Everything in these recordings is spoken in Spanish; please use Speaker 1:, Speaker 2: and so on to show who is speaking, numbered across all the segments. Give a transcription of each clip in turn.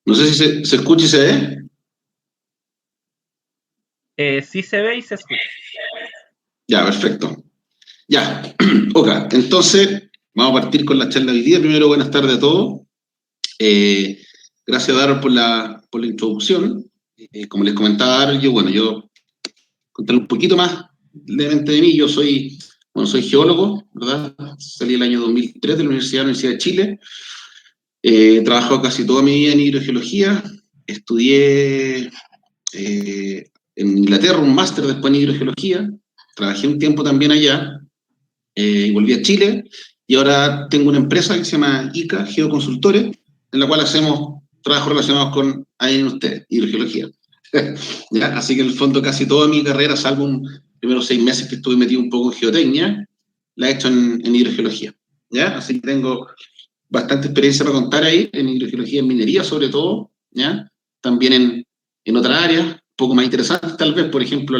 Speaker 1: No sé si se escucha y se ve.
Speaker 2: Sí se ve y se escucha.
Speaker 1: Ya, perfecto. Ya, ok. Entonces, vamos a partir con la charla de hoy día. Primero, buenas tardes a todos. Gracias, Dar, por la introducción. Como les comentaba Dar, yo contarle un poquito más levemente de mí. Soy geólogo, ¿verdad? Salí el año 2003 de la Universidad de Chile. He trabajado casi toda mi vida en hidrogeología. Estudié en Inglaterra un máster después en hidrogeología. Trabajé un tiempo también allá y volví a Chile. Y ahora tengo una empresa que se llama ICA Geoconsultores, en la cual hacemos trabajos relacionados con, ahí en ustedes, hidrogeología. ¿Ya? Así que en el fondo casi toda mi carrera, salvo un primeros 6 meses que estuve metido un poco en geotecnia, la he hecho en hidrogeología. ¿Ya? Así que tengo bastante experiencia para contar ahí, en hidrogeología, en minería sobre todo, ¿ya? También en otras áreas, un poco más interesantes tal vez, por ejemplo,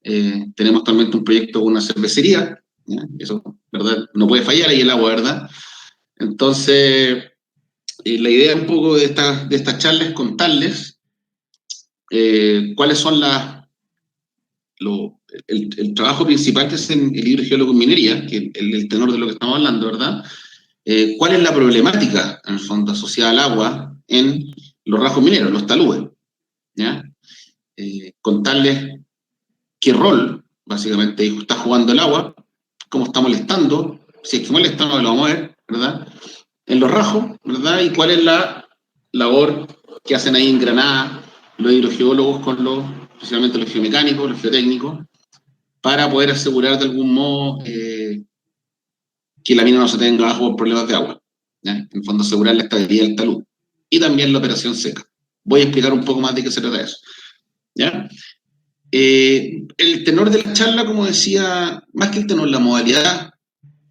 Speaker 1: tenemos actualmente un proyecto con una cervecería, ¿ya? Eso, ¿verdad? No puede fallar ahí el agua, ¿verdad? Entonces, la idea un poco de estas charlas es contarles cuáles son el trabajo principal que es en el hidrogeólogo en minería, que es el tenor de lo que estamos hablando, ¿verdad? ¿Cuál es la problemática, en el fondo, asociada al agua en los rajos mineros, los talúes? ¿Ya? Contarles qué rol, básicamente, está jugando el agua, cómo está molestando, si es que molesta, no lo vamos a ver, ¿verdad? En los rajos, ¿verdad? Y cuál es la labor que hacen ahí en Granada los hidrogeólogos con especialmente los geomecánicos, los geotécnicos, para poder asegurar de algún modo que la mina no se tenga bajo por problemas de agua. ¿Ya? En el fondo, asegurar la estabilidad del talud. Y también la operación seca. Voy a explicar un poco más de qué se trata eso. ¿Ya? El tenor de la charla, como decía, más que el tenor, la modalidad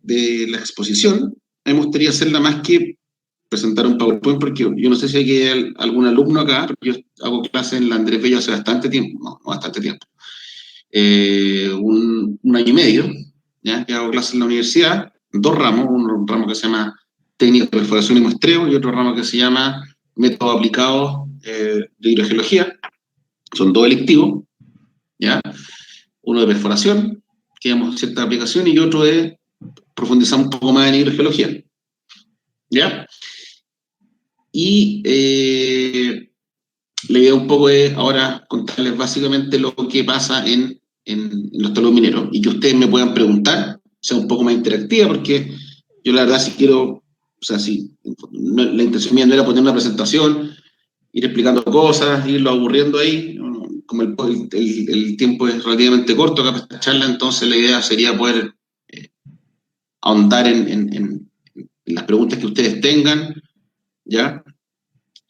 Speaker 1: de la exposición, me gustaría hacerla más que presentar un PowerPoint, porque yo no sé si hay algún alumno acá, pero yo hago clase en la Andrés Bello hace bastante tiempo, no bastante tiempo, un año y medio, ¿ya? Que hago clase en la universidad, dos ramos, un ramo que se llama técnica de perforación y muestreo y otro ramo que se llama métodos aplicados de hidrogeología, son dos electivos, ¿ya? Uno de perforación, que damos cierta aplicación, y otro de profundizar un poco más en hidrogeología, ¿ya? Y la idea un poco es ahora contarles básicamente lo que pasa en los taludes mineros y que ustedes me puedan preguntar, sea un poco más interactiva, porque yo la verdad si quiero, o sea, si no, la intención mía no era poner una presentación, ir explicando cosas, irlo aburriendo ahí, como el tiempo es relativamente corto acá para esta charla, entonces la idea sería poder ahondar en las preguntas que ustedes tengan, ¿ya?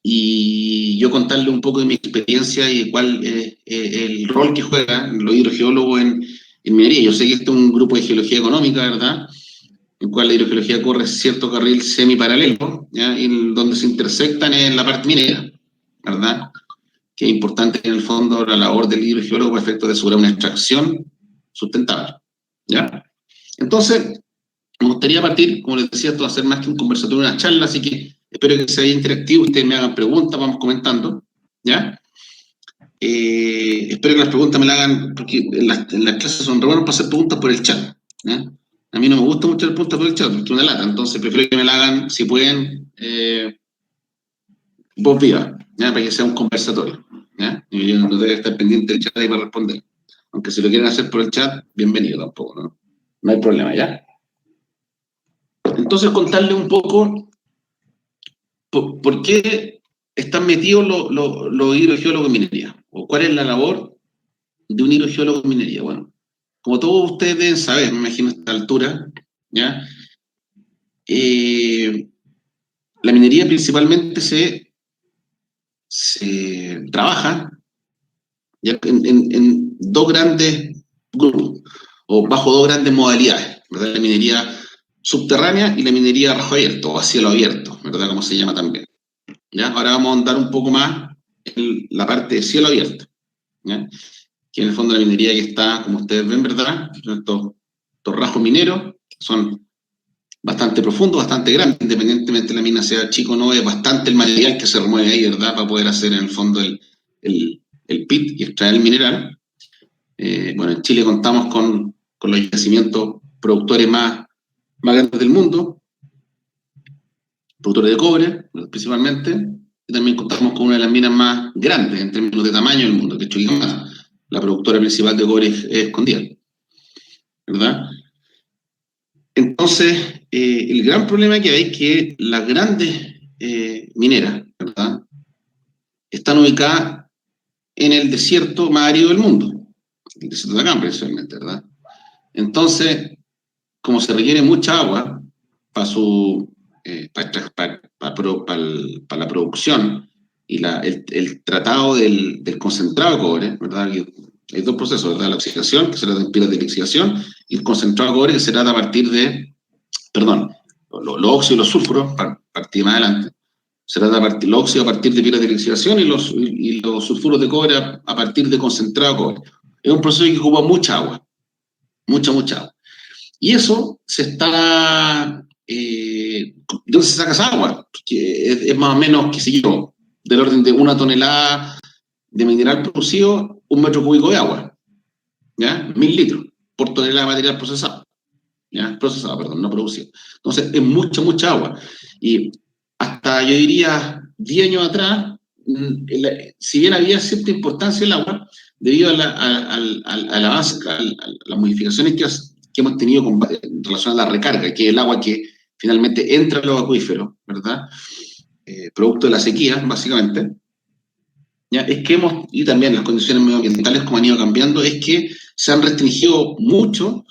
Speaker 1: Y yo contarle un poco de mi experiencia y de cuál es el rol que juegan los hidrogeólogos en minería. Yo sé que este es un grupo de geología económica, ¿verdad? En el cual la hidrogeología corre cierto carril semiparalelo, ¿ya? Y donde se intersectan en la parte minera, ¿verdad? Que es importante en el fondo la labor del hidrogeólogo para efectos de asegurar una extracción sustentable, ¿ya? Entonces, me gustaría partir, como les decía, esto va a ser más que un conversatorio, una charla, así que espero que sea interactivo, ustedes me hagan preguntas, vamos comentando, ¿ya? Espero que las preguntas me las hagan, porque en las clases son re buenos para hacer preguntas por el chat, ¿ya? A mí no me gusta mucho hacer preguntas por el chat, porque es una lata, entonces prefiero que me la hagan, si pueden, voz viva, ¿ya? Para que sea un conversatorio, ¿ya? Y yo no debo estar pendiente del chat ahí para responder. Aunque si lo quieren hacer por el chat, bienvenido tampoco, ¿no? No hay problema, ¿ya? Entonces contarle un poco por qué están metidos los hidrogeólogos en minería, o cuál es la labor de un hidrogeólogo en minería. Bueno, como todos ustedes deben saber, me imagino a esta altura, ¿ya? Eh, la minería principalmente se trabaja, ¿ya? En dos grandes grupos, o bajo dos grandes modalidades, ¿verdad? La minería subterránea y la minería a rajo abierto, o a cielo abierto, ¿verdad? Como se llama también. ¿Ya? Ahora vamos a andar un poco más en la parte de cielo abierto, ¿ya? Que en el fondo la minería que está, como ustedes ven, ¿verdad? Estos rajos mineros son bastante profundo, bastante grande, independientemente de la mina sea chico o no, es bastante el material que se remueve ahí, ¿verdad? Para poder hacer en el fondo el pit y extraer el mineral. Bueno, en Chile contamos con los yacimientos productores más grandes del mundo, productores de cobre, principalmente, y también contamos con una de las minas más grandes en términos de tamaño del mundo, que es Chuquicamata. La productora principal de cobre es Escondida, ¿verdad? Entonces, el gran problema que hay es que las grandes mineras, ¿verdad?, están ubicadas en el desierto más árido del mundo, el desierto de Atacama, principalmente, ¿verdad? Entonces, como se requiere mucha agua para para la producción y el tratado del concentrado de cobre, ¿verdad? Hay dos procesos, ¿verdad? La oxidación, que se trata de pilas de lixiviación, y el concentrado de cobre, que se trata a partir de, perdón, los óxidos y los sulfuros, partir más adelante, se trata a partir, los óxidos a partir de pilas de lixiviación y los sulfuros de cobre a partir de concentrado de cobre. Es un proceso que ocupa mucha agua, mucha agua. Y eso se está... ¿de dónde se saca esa agua? Que es más o menos, qué sé yo, del orden de 1 tonelada de mineral producido, 1 metro cúbico de agua, ¿ya? 1000 litros por tonelada de material procesado, ¿ya? Procesado, perdón, no producido. Entonces, es mucha agua. Y hasta, yo diría, 10 años atrás, si bien había cierta importancia el agua, debido al avance, a las modificaciones que hemos tenido en relación a la recarga, que es el agua que finalmente entra a los acuíferos, ¿verdad? Producto de la sequía, básicamente, ¿ya? Es que y también las condiciones medioambientales como han ido cambiando, es que se han restringido mucho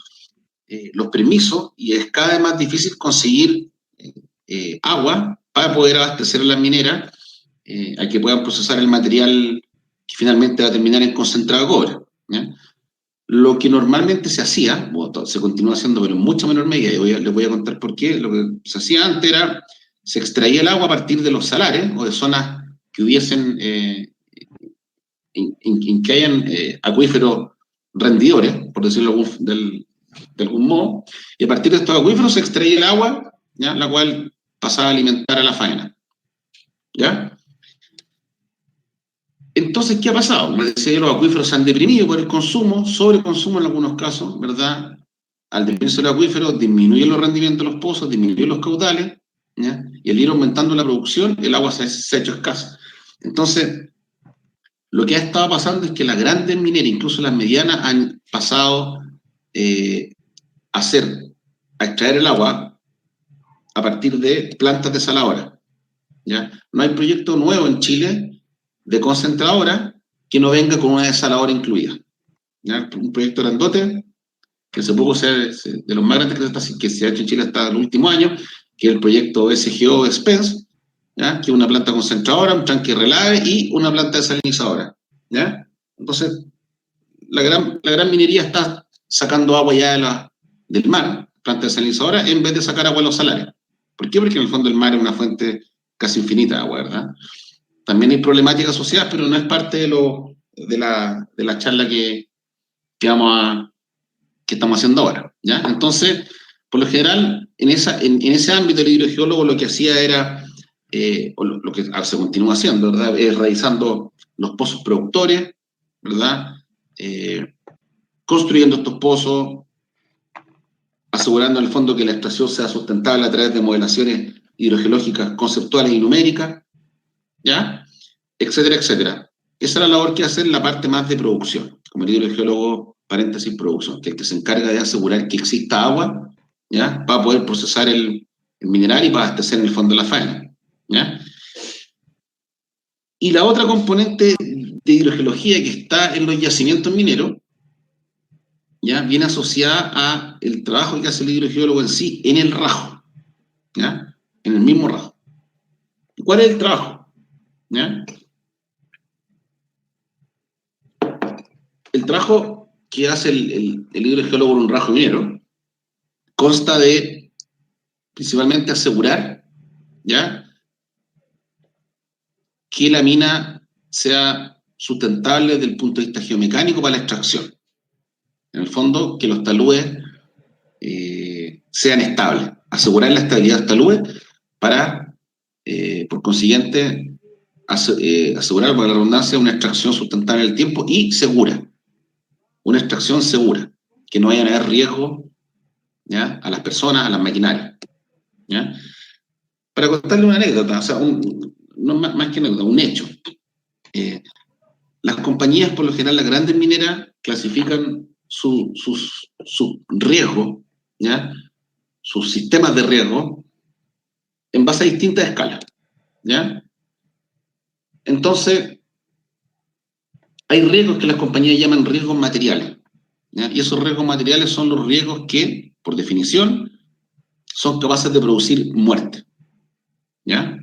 Speaker 1: los permisos y es cada vez más difícil conseguir agua para poder abastecer a las mineras a que puedan procesar el material que finalmente va a terminar en concentrado de cobre, ¿ya? Lo que normalmente se hacía, bueno, se continúa haciendo, pero en mucha menor medida, y les voy a contar por qué. Lo que se hacía antes era, se extraía el agua a partir de los salares o de zonas que hubiesen, en que hayan acuíferos rendidores, por decirlo de algún modo, y a partir de estos acuíferos se extraía el agua, ¿ya?, la cual pasaba a alimentar a la faena, ¿ya? Entonces, ¿qué ha pasado? Me decía, los acuíferos se han deprimido por el consumo, sobreconsumo en algunos casos, ¿verdad? Al deprimirse los acuíferos, disminuyen los rendimientos de los pozos, disminuyen los caudales, ¿ya? Y al ir aumentando la producción, el agua se ha hecho escasa. Entonces, lo que ha estado pasando es que las grandes mineras, incluso las medianas, han pasado a extraer el agua a partir de plantas desaladoras, ¿ya? No hay proyecto nuevo en Chile de concentradora que no venga con una desaladora incluida, ¿ya? Un proyecto grandote, que hace poco de los más grandes que se ha hecho en Chile hasta el último año, que es el proyecto SGO Spence, ¿ya?, que es una planta concentradora, un tanque relave y una planta desalinizadora, ¿ya? Entonces, la gran minería está sacando agua ya del mar, planta desalinizadora, en vez de sacar agua de los salares. ¿Por qué? Porque en el fondo el mar es una fuente casi infinita de agua, ¿verdad? También hay problemáticas asociadas, pero no es parte de la charla que estamos haciendo ahora, ¿ya? Entonces, por lo general, en ese ámbito el hidrogeólogo lo que hacía era, o lo que se continúa haciendo, ¿verdad?, es realizando los pozos productores, ¿verdad?, construyendo estos pozos, asegurando en el fondo que la extracción sea sustentable a través de modelaciones hidrogeológicas conceptuales y numéricas, ¿ya?, etcétera, etcétera. Esa es la labor que hace en la parte más de producción, como el hidrogeólogo, paréntesis, producción, que es el que se encarga de asegurar que exista agua, ¿ya?, para poder procesar el mineral y para abastecer en el fondo la faena, ¿ya? Y la otra componente de hidrogeología que está en los yacimientos mineros, ¿ya?, viene asociada a el trabajo que hace el hidrogeólogo en sí, en el rajo, ¿ya?, en el mismo rajo. ¿Cuál es el trabajo? ¿Ya? El trabajo que hace el hidrogeólogo en un rajo minero consta de, principalmente, asegurar, ¿ya?, que la mina sea sustentable desde el punto de vista geomecánico para la extracción. En el fondo, que los talúes sean estables asegurar la estabilidad de esta taludes para, por consiguiente, asegurar, para la redundancia, una extracción sustentable en el tiempo y segura. Una extracción segura, que no vayan a haber riesgo, ¿ya?, a las personas, a las maquinarias, ¿ya? Para contarle una anécdota, o sea, no más que anécdota, un hecho. Las compañías, por lo general, las grandes mineras, clasifican sus riesgos, ¿ya?, sus sistemas de riesgo, en base a distintas escalas, ¿ya? Entonces, hay riesgos que las compañías llaman riesgos materiales, ¿ya? Y esos riesgos materiales son los riesgos que, por definición, son capaces de producir muerte, ¿ya?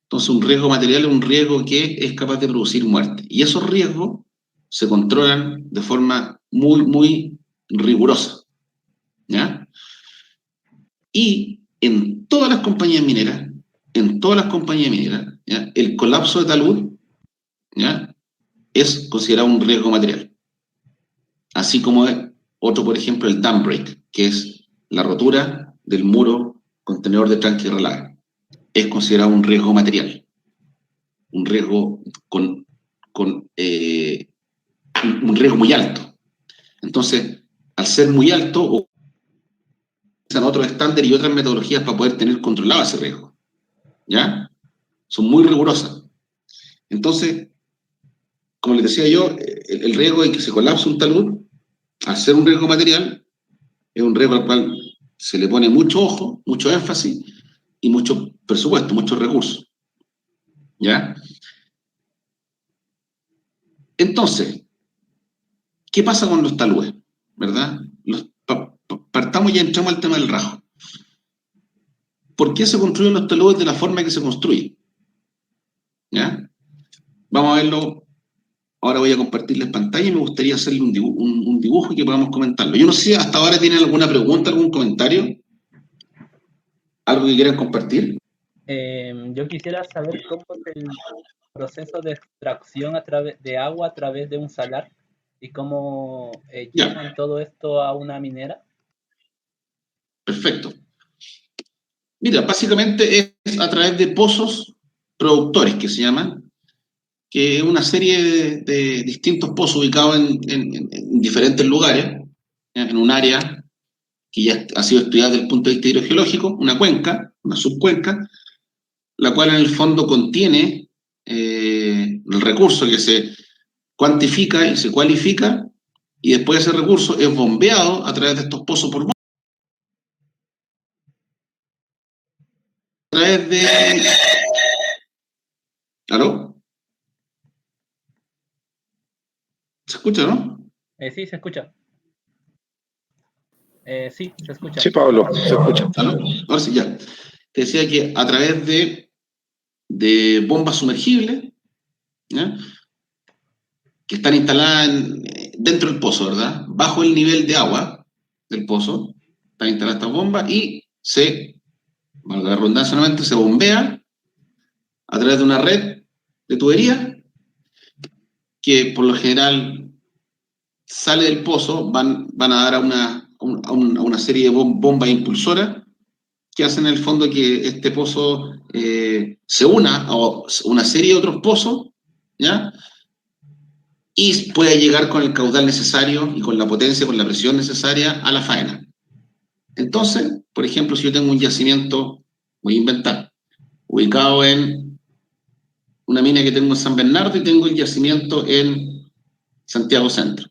Speaker 1: Entonces, un riesgo material es un riesgo que es capaz de producir muerte. Y esos riesgos se controlan de forma muy, muy rigurosa, ¿ya? Y en todas las compañías mineras, ¿ya?, el colapso de talud, ¿ya?, es considerado un riesgo material. Así como otro, por ejemplo, el dam break, que es la rotura del muro contenedor de tranque y relaje. Es considerado un riesgo material. Un riesgo un riesgo muy alto. Entonces, al ser muy alto, usan otros estándares y otras metodologías para poder tener controlado ese riesgo, ¿ya? Son muy rigurosas. Entonces, como les decía yo, el riesgo de que se colapse un talud, al ser un riesgo material, es un riesgo al cual se le pone mucho ojo, mucho énfasis y mucho presupuesto, muchos recursos, ¿ya? Entonces, ¿qué pasa con los taludes? ¿Verdad? Partamos y entramos al tema del rajo. ¿Por qué se construyen los taludes de la forma que se construyen? ¿Ya? Vamos a verlo. Ahora voy a compartirles pantalla y me gustaría hacerle un dibujo y que podamos comentarlo. Yo no sé si hasta ahora tienen alguna pregunta, algún comentario, algo que quieran compartir.
Speaker 2: Yo quisiera saber cómo es el proceso de extracción de agua a través de un salar y cómo
Speaker 1: Ya,
Speaker 2: llevan todo esto a una minera.
Speaker 1: perfecto. Mira, básicamente es a través de pozos productores, que se llaman, que es una serie de distintos pozos ubicados en diferentes lugares, en un área que ya ha sido estudiada desde el punto de vista hidrogeológico, una cuenca, una subcuenca, la cual en el fondo contiene el recurso que se cuantifica y se cualifica, y después ese recurso es bombeado a través de estos pozos por bomba, a través de... ¿Aló? ¿Se escucha, no?
Speaker 2: Sí, se escucha. Sí, se escucha.
Speaker 3: Sí, Pablo, se escucha.
Speaker 1: ¿Aló? Ahora sí, ya. Te decía que a través de bombas sumergibles, ¿ya?, que están instaladas dentro del pozo, ¿verdad? Bajo el nivel de agua del pozo, están instaladas estas bombas y valga la redundancia nuevamente, se bombea a través de una red de tubería que por lo general sale del pozo, van a dar a una serie de bombas impulsoras que hacen en el fondo que este pozo se una a una serie de otros pozos, ¿ya?, y pueda llegar con el caudal necesario y con la potencia, con la presión necesaria a la faena. Entonces, por ejemplo, si yo tengo un yacimiento, voy a inventar, ubicado en una mina que tengo en San Bernardo y tengo el yacimiento en Santiago Centro.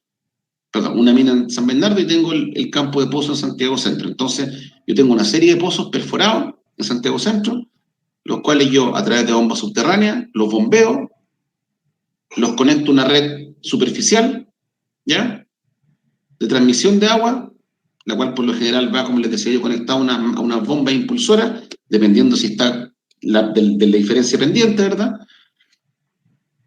Speaker 1: Perdón, una mina en San Bernardo y tengo el campo de pozos en Santiago Centro. Entonces, yo tengo una serie de pozos perforados en Santiago Centro, los cuales yo, a través de bombas subterráneas, los bombeo, los conecto a una red superficial, ¿ya?, de transmisión de agua, la cual por lo general va, como les decía yo, conectada a una bomba impulsora, dependiendo si está de la diferencia pendiente, ¿verdad?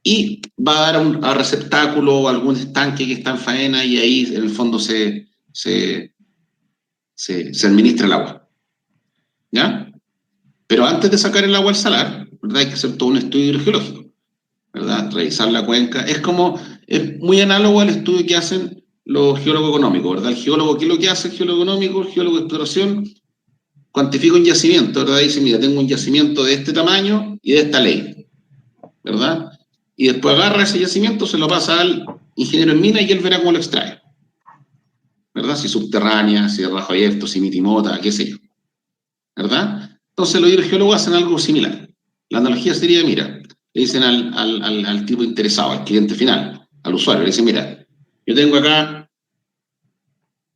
Speaker 1: Y va a dar a receptáculo o algún estanque que está en faena y ahí en el fondo se administra el agua, ¿ya? Pero antes de sacar el agua al salar, ¿verdad?, hay que hacer todo un estudio hidrogeológico, ¿verdad? Revisar la cuenca. Es muy análogo al estudio que hacen los geólogos económicos, ¿verdad? El geólogo, ¿qué es lo que hace el geólogo económico? El geólogo de exploración cuantifica un yacimiento, ¿verdad? Dice, mira, tengo un yacimiento de este tamaño y de esta ley, ¿verdad? Y después agarra ese yacimiento, se lo pasa al ingeniero en mina y él verá cómo lo extrae, ¿verdad? Si subterránea, si de rajo abierto, si mitimota, qué sé yo, ¿verdad? Entonces los hidrogeólogos hacen algo similar. La analogía sería, mira, le dicen al tipo interesado, al cliente final, al usuario, le dicen, mira, yo tengo acá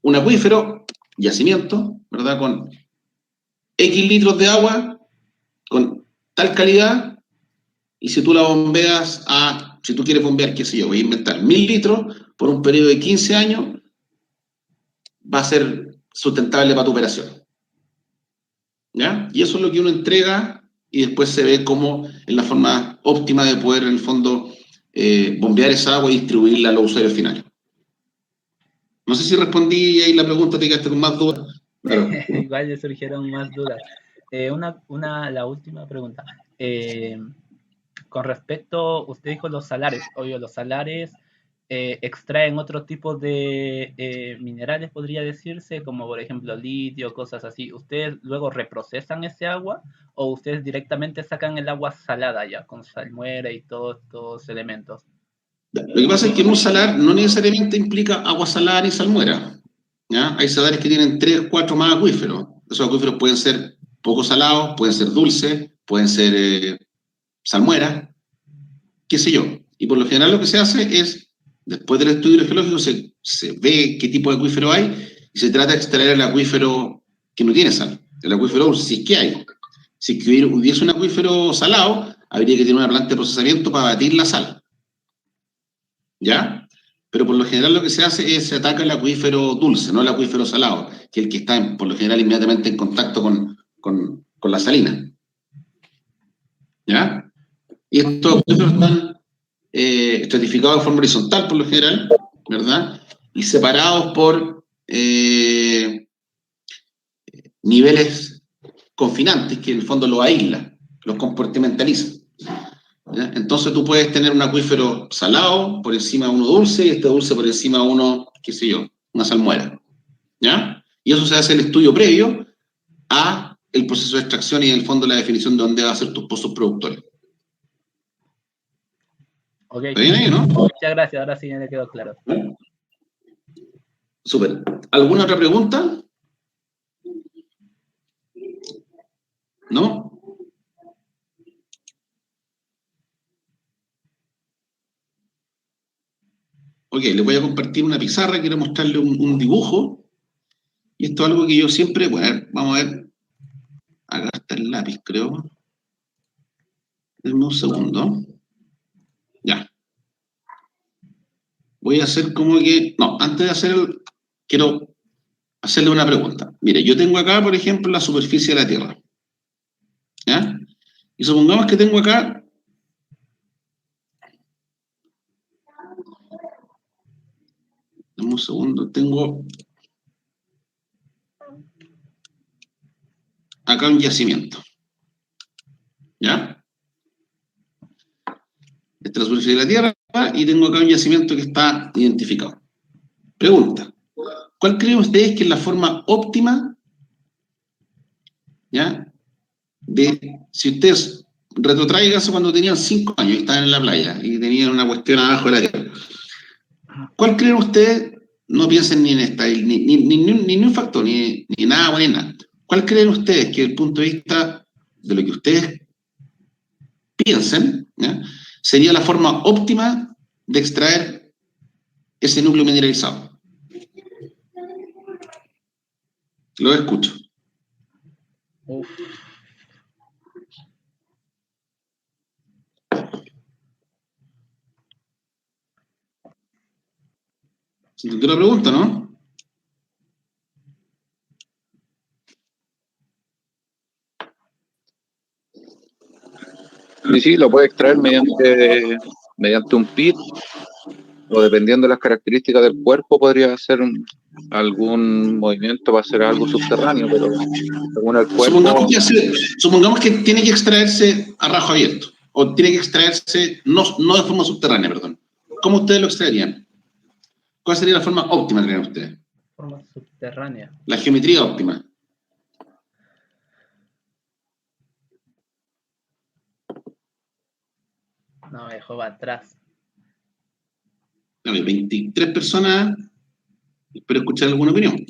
Speaker 1: un acuífero, yacimiento, ¿verdad? Con X litros de agua, con tal calidad, y si tú la bombeas si tú quieres bombear, qué sé yo, voy a inventar 1000 litros por un periodo de 15 años, va a ser sustentable para tu operación. ¿Ya? Y eso es lo que uno entrega y después se ve como es la forma óptima de poder, en el fondo, bombear esa agua y distribuirla a los usuarios finales. No sé si respondí ahí la pregunta, te quedaste con más dudas. Claro.
Speaker 2: Igual le surgieron más dudas. La última pregunta. Con respecto, usted dijo los salares. Obvio, los salares extraen otro tipo de minerales, podría decirse, como por ejemplo litio, cosas así. ¿Ustedes luego reprocesan ese agua o ustedes directamente sacan el agua salada ya, con salmuera y todos estos elementos?
Speaker 1: Lo que pasa es que en un salar no necesariamente implica agua salada ni salmuera. ¿Ya? Hay salares que tienen 3, 4 más acuíferos. Esos acuíferos pueden ser poco salados, pueden ser dulces, pueden ser salmuera, qué sé yo. Y por lo general lo que se hace es, después del estudio geológico, se ve qué tipo de acuífero hay y se trata de extraer el acuífero que no tiene sal, el acuífero dulce, si es que hay. Si es que hubiese un acuífero salado, habría que tener una planta de procesamiento para batir la sal. ¿Ya? Pero por lo general lo que se hace es se ataca el acuífero dulce, no el acuífero salado, que es el que está por lo general inmediatamente en contacto con la salina. ¿Ya? Y estos acuíferos están estratificados de forma horizontal por lo general, ¿verdad? Y separados por niveles confinantes que en el fondo los aísla, los compartimentaliza. ¿Ya? Entonces tú puedes tener un acuífero salado por encima de uno dulce y este dulce por encima de uno, qué sé yo, una salmuera. ¿Ya? Y eso se hace el estudio previo a el proceso de extracción y en el fondo la definición de dónde va a ser tus pozos productores.
Speaker 2: Ok,
Speaker 1: ¿Está bien ahí, no?
Speaker 2: muchas gracias, ahora sí me quedó claro.
Speaker 1: Súper. ¿Alguna otra pregunta? ¿No? Ok, les voy a compartir una pizarra, quiero mostrarle un dibujo. Y esto es algo que yo siempre, bueno, vamos a ver. Acá está el lápiz, creo. Denme un segundo. Ya. Voy a hacer como que... No, antes de hacer quiero hacerle una pregunta. Mire, yo tengo acá, por ejemplo, la superficie de la Tierra. ¿Ya? Y supongamos que tengo acá... Dame un segundo. Tengo acá un yacimiento. ¿Ya? Esta es la superficie de la Tierra y tengo acá un yacimiento que está identificado. Pregunta. ¿Cuál creen ustedes que es la forma óptima, ¿ya? Si ustedes retrotraiganse cuando tenían 5 años y estaban en la playa y tenían una cuestión abajo de la tierra, ¿cuál creen ustedes? No piensen ni en esta, ni un factor, ni nada, ni nada. ¿Cuál creen ustedes que desde el punto de vista de lo que ustedes piensen, ¿ya? Sería la forma óptima de extraer ese núcleo mineralizado? Lo escucho.
Speaker 2: Uf.
Speaker 1: ¿Se entendió la pregunta, no?
Speaker 3: Y sí, lo puede extraer mediante un pit o dependiendo de las características del cuerpo podría hacer algún movimiento para hacer algo subterráneo, pero según el cuerpo,
Speaker 1: Supongamos que tiene que extraerse a rajo abierto o tiene que extraerse no de forma subterránea, perdón. ¿Cómo ustedes lo extraerían? ¿Cuál sería la forma óptima, creen ustedes?
Speaker 2: Forma subterránea.
Speaker 1: La geometría óptima.
Speaker 2: No, me dejó para atrás.
Speaker 1: Claro, 23 personas. Espero escuchar alguna opinión.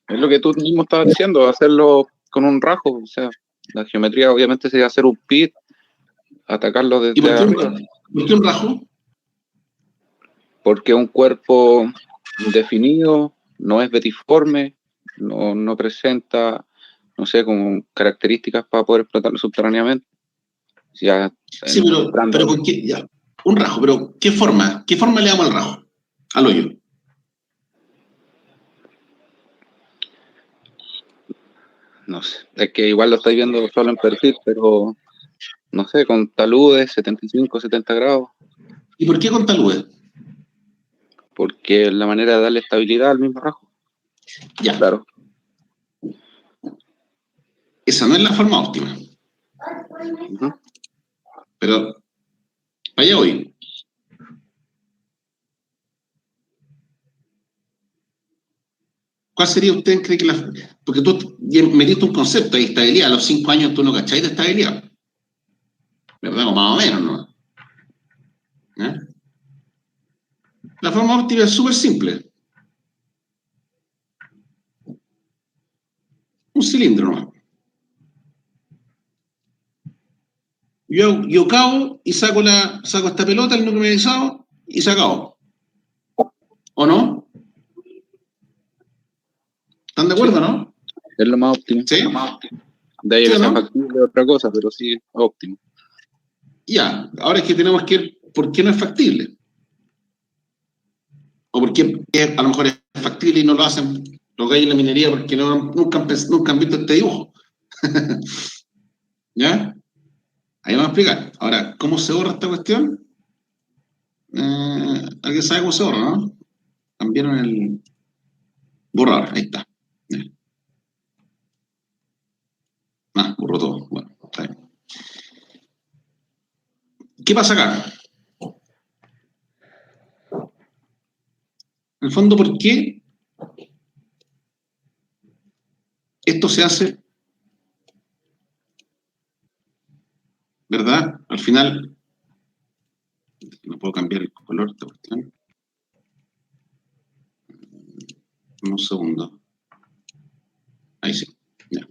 Speaker 3: Es lo que tú mismo estabas diciendo, hacerlo con un rajo. O sea, la geometría obviamente sería hacer un pit, atacarlo
Speaker 1: ¿Y
Speaker 3: desde arriba.
Speaker 1: por qué un rajo?
Speaker 3: Porque un cuerpo indefinido no es betiforme, no presenta, no sé, como características para poder explotarlo subterráneamente. Ya
Speaker 1: Sí, pero ¿con qué? Ya, un rajo, pero ¿qué forma? ¿Qué forma le damos al rajo? Al hoyo.
Speaker 3: no sé, es que igual lo estáis viendo solo en perfil, pero no sé, con taludes 75, 70 grados,
Speaker 1: ¿Y por qué con taludes?
Speaker 3: porque es la manera de darle estabilidad al mismo rajo.
Speaker 1: Ya,
Speaker 3: Claro.
Speaker 1: esa no es la forma óptima.
Speaker 3: Ujú.
Speaker 1: Pero, para allá voy. ¿Cuál sería usted cree que la... Porque tú metiste un concepto de estabilidad. A los 5 años tú no cacháis de estabilidad. ¿Verdad? O más o menos, ¿no? ¿Eh? La forma óptima es súper simple. Un cilindro, ¿no? Yo cavo y saco esta pelota, el núcleo medializado, y se acabó. ¿O no? ¿Están de
Speaker 3: Sí,
Speaker 1: acuerdo, no?
Speaker 3: es lo más óptimo.
Speaker 1: ¿Sí?
Speaker 3: De ahí a
Speaker 1: ¿Sí
Speaker 3: que
Speaker 1: o
Speaker 3: sea
Speaker 1: no?
Speaker 3: factible otra cosa, pero sí es óptimo.
Speaker 1: Ya, ahora es que tenemos que ver por qué no es factible. O por qué a lo mejor es factible y no lo hacen los gallos en la minería porque nunca han visto este dibujo. ¿Ya? Ahí vamos a explicar. Ahora, ¿cómo se borra esta cuestión? ¿Alguien sabe cómo se borra, no? Cambiaron el borrar, ahí está. Ya. Ah, borró todo. Bueno, está bien. ¿Qué pasa acá? En el fondo, ¿por qué esto se hace, verdad? Al final, no puedo cambiar el color de esta cuestión. Un segundo. Ahí sí. Ya.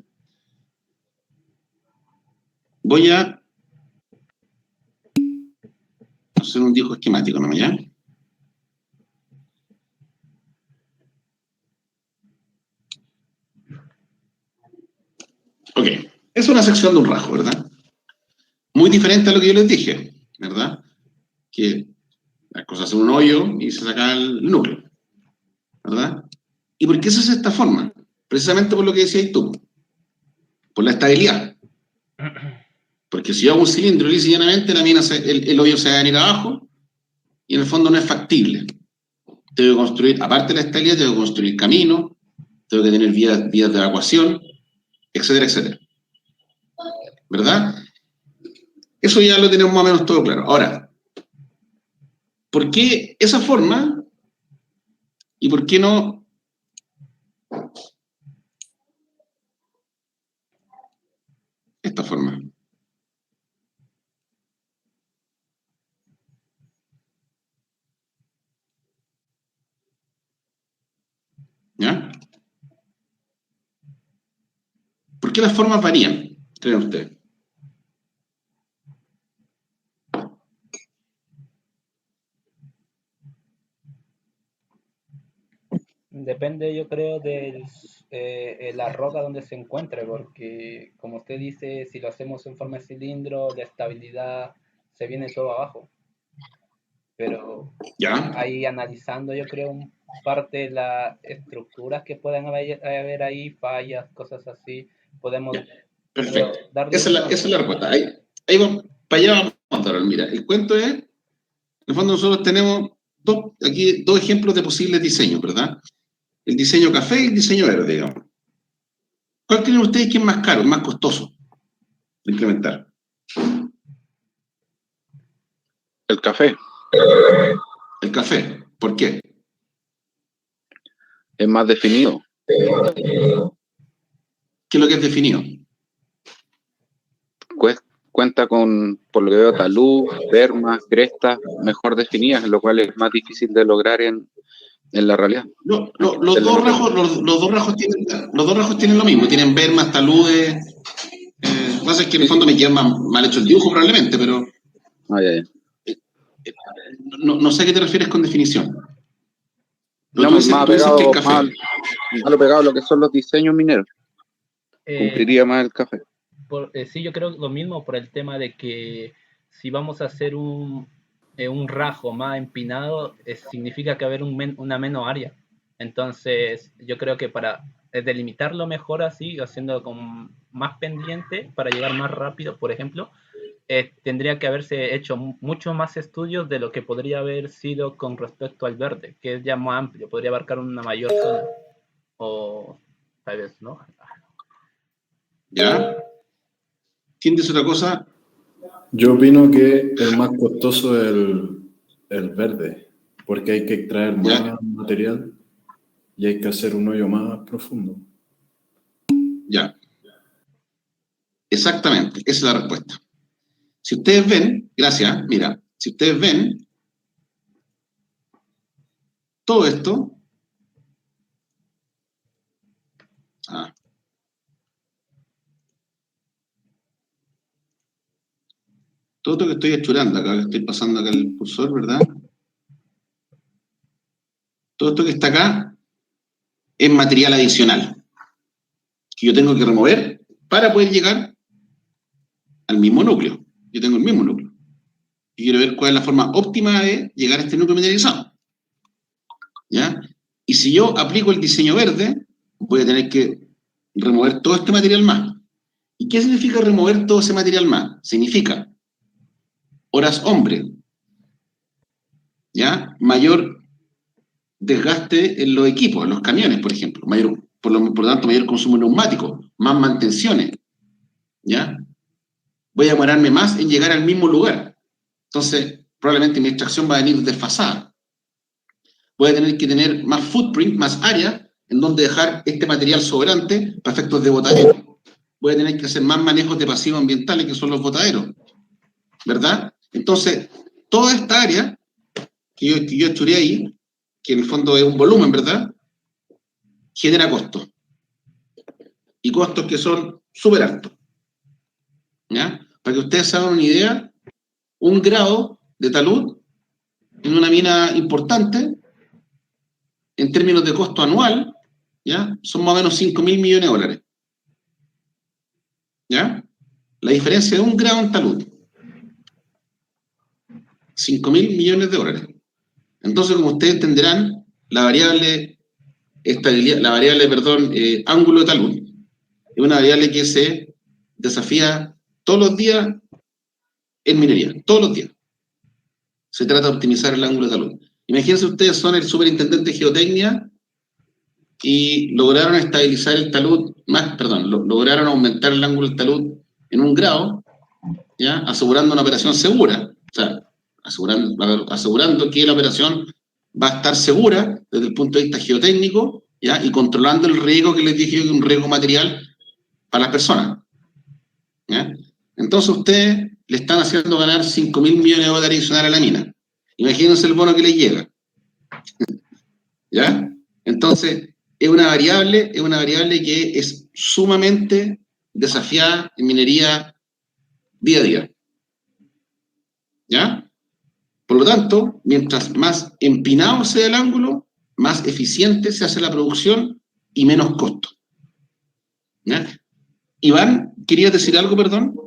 Speaker 1: Voy a hacer un dibujo esquemático, ¿no? ¿Ya? Ok. Es una sección de un rajo, ¿verdad? Muy diferente a lo que yo les dije, ¿verdad? Que las cosas hacen un hoyo y se saca el núcleo, ¿verdad? ¿Y por qué se hace de esta forma? Precisamente por lo que decías tú, por la estabilidad. Porque si yo hago un cilindro lisa y llanamente, el hoyo se va a venir abajo y en el fondo no es factible. Tengo que construir, aparte de la estabilidad, tengo que construir caminos, tengo que tener vías de evacuación, etcétera, etcétera. ¿Verdad? Eso ya lo tenemos más o menos todo claro. Ahora, ¿por qué esa forma y por qué no esta forma? ¿Ya? ¿Por qué las formas varían? ¿Creen ustedes?
Speaker 2: Depende, yo creo, de la roca donde se encuentre, porque como usted dice, si lo hacemos en forma de cilindro, la estabilidad se viene todo abajo. Pero
Speaker 1: ¿Ya?
Speaker 2: ahí analizando, yo creo, parte de las estructuras que puedan haber ahí, fallas, cosas así, podemos
Speaker 1: Ya. Perfecto.
Speaker 2: darle un
Speaker 1: Esa es la respuesta. Ahí vamos, para allá vamos a entrar. Mira, el cuento es, en el fondo nosotros tenemos aquí dos ejemplos de posibles diseños, ¿verdad? El diseño café y el diseño verde, digamos. ¿Cuál creen ustedes que es más caro, más costoso de implementar?
Speaker 3: El café
Speaker 1: El café. ¿Por qué?
Speaker 3: es más definido.
Speaker 1: ¿Qué es lo que es definido?
Speaker 3: Cuenta con, por lo que veo, talud, bermas, crestas mejor definidas, lo cual es más difícil de lograr en la realidad.
Speaker 1: No, los dos rasgos tienen lo mismo, tienen bermas, taludes. Lo que pasa es que en el fondo me queda mal hecho el dibujo probablemente, pero
Speaker 3: Ya.
Speaker 1: no sé a qué te refieres con definición.
Speaker 3: No,
Speaker 1: Tú dices que el café.
Speaker 3: más lo pegado a lo que son los diseños mineros. Cumpliría más el café.
Speaker 2: Sí, yo creo lo mismo por el tema de que si vamos a hacer un rajo más empinado, significa que va a haber una menos área. Entonces, yo creo que para delimitarlo mejor así, haciendo con más pendiente para llegar más rápido, por ejemplo, tendría que haberse hecho mucho más estudios de lo que podría haber sido con respecto al verde, que es ya más amplio, podría abarcar una mayor zona. O tal vez, ¿no?
Speaker 1: ¿Ya? ¿Quién dice otra cosa?
Speaker 4: Yo opino que el más costoso es el verde, porque hay que extraer más material y hay que hacer un hoyo más profundo.
Speaker 1: Ya. Exactamente, esa es la respuesta. Si ustedes ven, gracias, mira, si ustedes ven, todo esto, todo esto que estoy achurando acá, que estoy pasando acá el cursor, ¿verdad? Todo esto que está acá es material adicional que yo tengo que remover para poder llegar al mismo núcleo. Yo tengo el mismo núcleo. Y quiero ver cuál es la forma óptima de llegar a este núcleo mineralizado. ¿Ya? Y si yo aplico el diseño verde, voy a tener que remover todo este material más. ¿Y qué significa remover todo ese material más? Significa horas hombre, ¿ya? Mayor desgaste en los equipos, en los camiones, por ejemplo, por lo tanto, mayor consumo neumático, más mantenciones, ¿ya? Voy a demorarme más en llegar al mismo lugar. Entonces, probablemente mi extracción va a venir desfasada. Voy a tener que tener más footprint, más área, en donde dejar este material sobrante para efectos de botadero. Voy a tener que hacer más manejos de pasivos ambientales, que son los botaderos, ¿verdad? Entonces, toda esta área que yo achuré ahí, que en el fondo es un volumen, ¿verdad?, genera costos. Y costos que son súper altos. ¿Ya? Para que ustedes se hagan una idea, un grado de talud en una mina importante, en términos de costo anual, ¿ya?, son más o menos 5.000 millones de dólares. ¿Ya? La diferencia de un grado en talud. 5.000 millones de dólares. Entonces, como ustedes entenderán, la variable ángulo de talud es una variable que se desafía todos los días en minería, todos los días. Se trata de optimizar el ángulo de talud. Imagínense ustedes, son el superintendente de geotecnia y lograron estabilizar el talud, lograron aumentar el ángulo del talud en 1 grado, ¿ya?, asegurando una operación segura. O sea, asegurando que la operación va a estar segura desde el punto de vista geotécnico, ¿ya?, y controlando el riesgo que les dije, que es un riesgo material para las personas. ¿Ya? Entonces ustedes le están haciendo ganar 5.000 millones de dólares adicionales a la mina. Imagínense el bono que les llega. ¿Ya? Entonces, es una variable que es sumamente desafiada en minería día a día. ¿Ya? Por lo tanto, mientras más empinado sea el ángulo, más eficiente se hace la producción y menos costo. ¿Ya? Iván, ¿querías decir algo, perdón?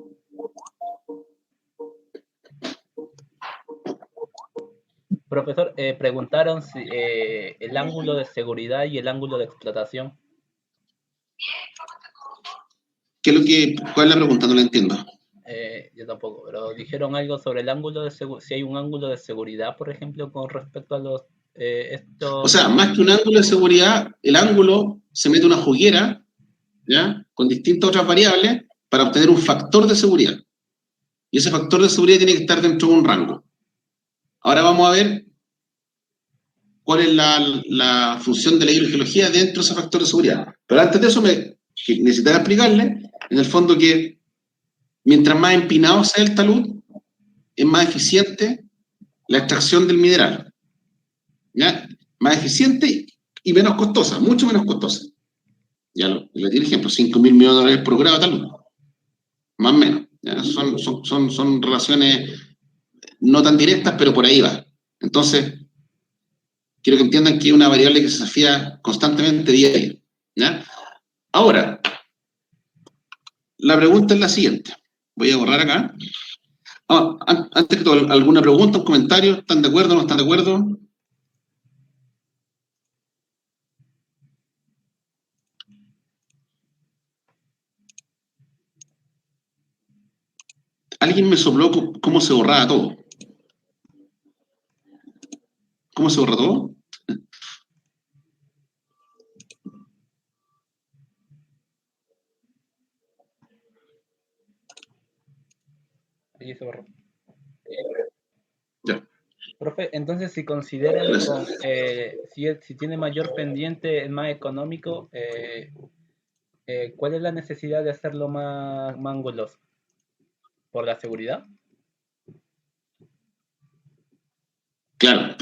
Speaker 2: Profesor, preguntaron si el ángulo de seguridad y el ángulo de explotación.
Speaker 1: ¿Cuál es la pregunta? No la entiendo.
Speaker 2: Yo tampoco, pero dijeron algo sobre el ángulo de seguridad, si hay un ángulo de seguridad, por ejemplo, con respecto a los estos.
Speaker 1: O sea, más que un ángulo de seguridad, el ángulo se mete una juguera, ¿ya?, con distintas otras variables para obtener un factor de seguridad. Y ese factor de seguridad tiene que estar dentro de un rango. Ahora vamos a ver cuál es la función de la hidrogeología dentro de ese factor de seguridad. Pero antes de eso me que necesitaba explicarle, en el fondo que mientras más empinado sea el talud, es más eficiente la extracción del mineral. ¿Ya? Más eficiente y menos costosa, mucho menos costosa. Ya le di el ejemplo, 5.000 millones de dólares por grado de talud, más o menos. ¿Ya? Son relaciones no tan directas, pero por ahí va. Entonces, quiero que entiendan que es una variable que se desafía constantemente día a día. ¿Ya? Ahora, la pregunta es la siguiente. Voy a borrar acá. Antes que todo, ¿alguna pregunta, un comentario? ¿Están de acuerdo o no están de acuerdo? Alguien me sopló cómo se borraba todo. ¿Cómo se borra todo?
Speaker 2: Ahí se borró.
Speaker 1: Ya.
Speaker 2: Profe, entonces si consideran si tiene mayor pendiente el más económico, ¿cuál es la necesidad de hacerlo más anguloso? ¿Por la seguridad?
Speaker 1: Claro,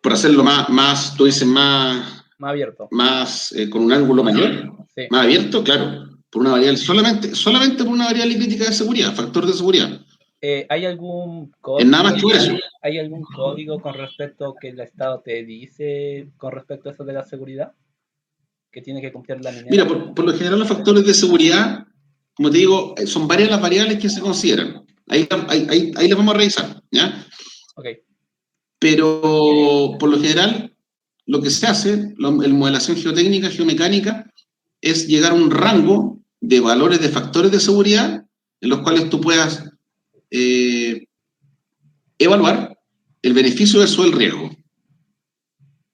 Speaker 1: por hacerlo más, tú dices,
Speaker 2: Más abierto.
Speaker 1: con un ángulo mayor,
Speaker 2: Sí.
Speaker 1: más abierto, claro, por una variable, solamente por una variable crítica de seguridad, factor de seguridad.
Speaker 2: ¿Hay algún
Speaker 1: Es nada
Speaker 2: código?
Speaker 1: más que por eso.
Speaker 2: ¿Hay algún código con respecto que el Estado te dice con respecto a eso de la seguridad? ¿Que tiene que cumplir la
Speaker 1: Mira,
Speaker 2: minera?
Speaker 1: por lo general los factores de seguridad, como te digo, son varias las variables que se consideran. Ahí las vamos a revisar, ¿ya?
Speaker 2: Ok.
Speaker 1: Pero por lo general, lo que se hace, en modelación geotécnica, geomecánica, es llegar a un rango de valores de factores de seguridad en los cuales tú puedas evaluar el beneficio versus el riesgo.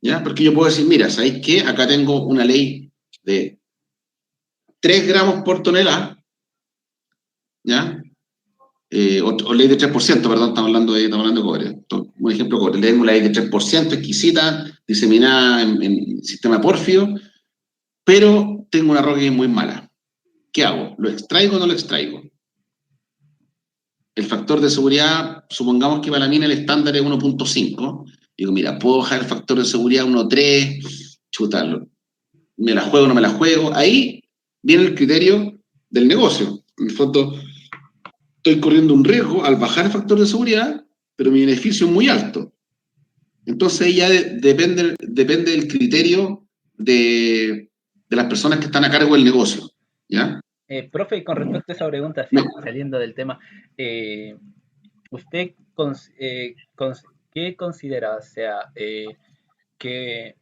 Speaker 1: ¿Ya? Porque yo puedo decir, mira, ¿sabéis qué? Acá tengo una ley de 3 gramos por tonelada, ¿ya? O ley de 3%, perdón, estamos hablando de cobre. Entonces, un ejemplo, cobre. Tengo una ley de 3% exquisita, diseminada en sistema pórfido, pero tengo una roca que es muy mala. ¿Qué hago? ¿Lo extraigo o no lo extraigo? El factor de seguridad, supongamos que para la mina el estándar es 1.5. Digo, mira, puedo bajar el factor de seguridad a 1.3, chutarlo. ¿Me la juego o no me la juego? Ahí viene el criterio del negocio. En el fondo, estoy corriendo un riesgo al bajar el factor de seguridad, pero mi beneficio es muy alto. Entonces ya depende del criterio de las personas que están a cargo del negocio. ¿Ya?
Speaker 2: Profe, con respecto a esa pregunta, así, saliendo del tema, ¿usted qué considera? O sea, que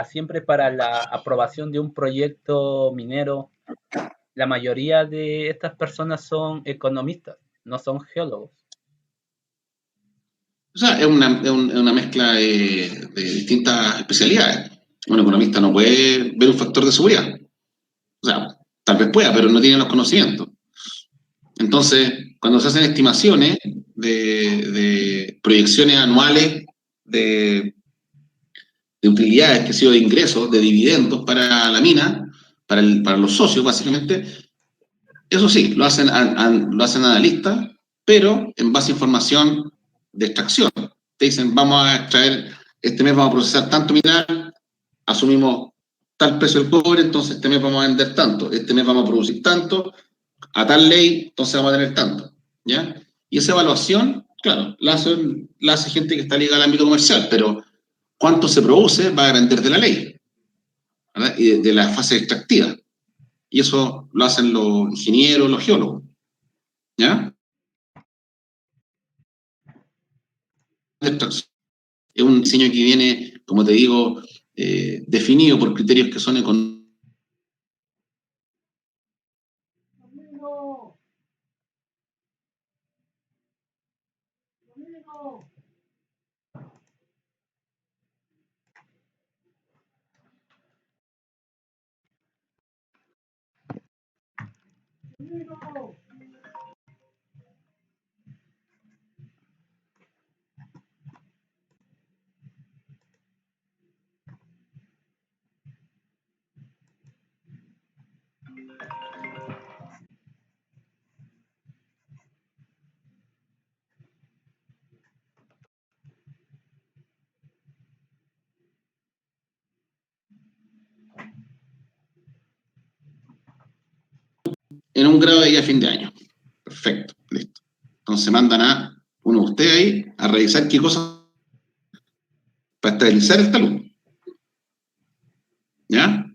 Speaker 2: siempre para la aprobación de un proyecto minero, la mayoría de estas personas son economistas, no son geólogos.
Speaker 1: O sea, es una mezcla de distintas especialidades. Un economista no puede ver un factor de seguridad. O sea, tal vez pueda, pero no tiene los conocimientos. Entonces, cuando se hacen estimaciones de proyecciones anuales de, de utilidades, que sea de ingresos, de dividendos para la mina, para los socios, básicamente, eso sí, lo hacen analistas, pero en base a información de extracción. Te dicen, vamos a extraer, este mes vamos a procesar tanto mineral, asumimos tal precio del cobre, entonces este mes vamos a vender tanto, este mes vamos a producir tanto, a tal ley, entonces vamos a tener tanto. ¿Ya? Y esa evaluación, claro, la hace gente que está ligada al ámbito comercial, pero cuánto se produce va a depender de la ley, ¿verdad? Y de la fase extractiva. Y eso lo hacen los ingenieros, los geólogos. ¿Ya? Es un diseño que viene, como te digo, definido por criterios que son económicos. en un grado de ahí a fin de año. Perfecto, listo. Entonces mandan a uno de ustedes ahí a revisar qué cosas para estabilizar el talud. ¿Ya?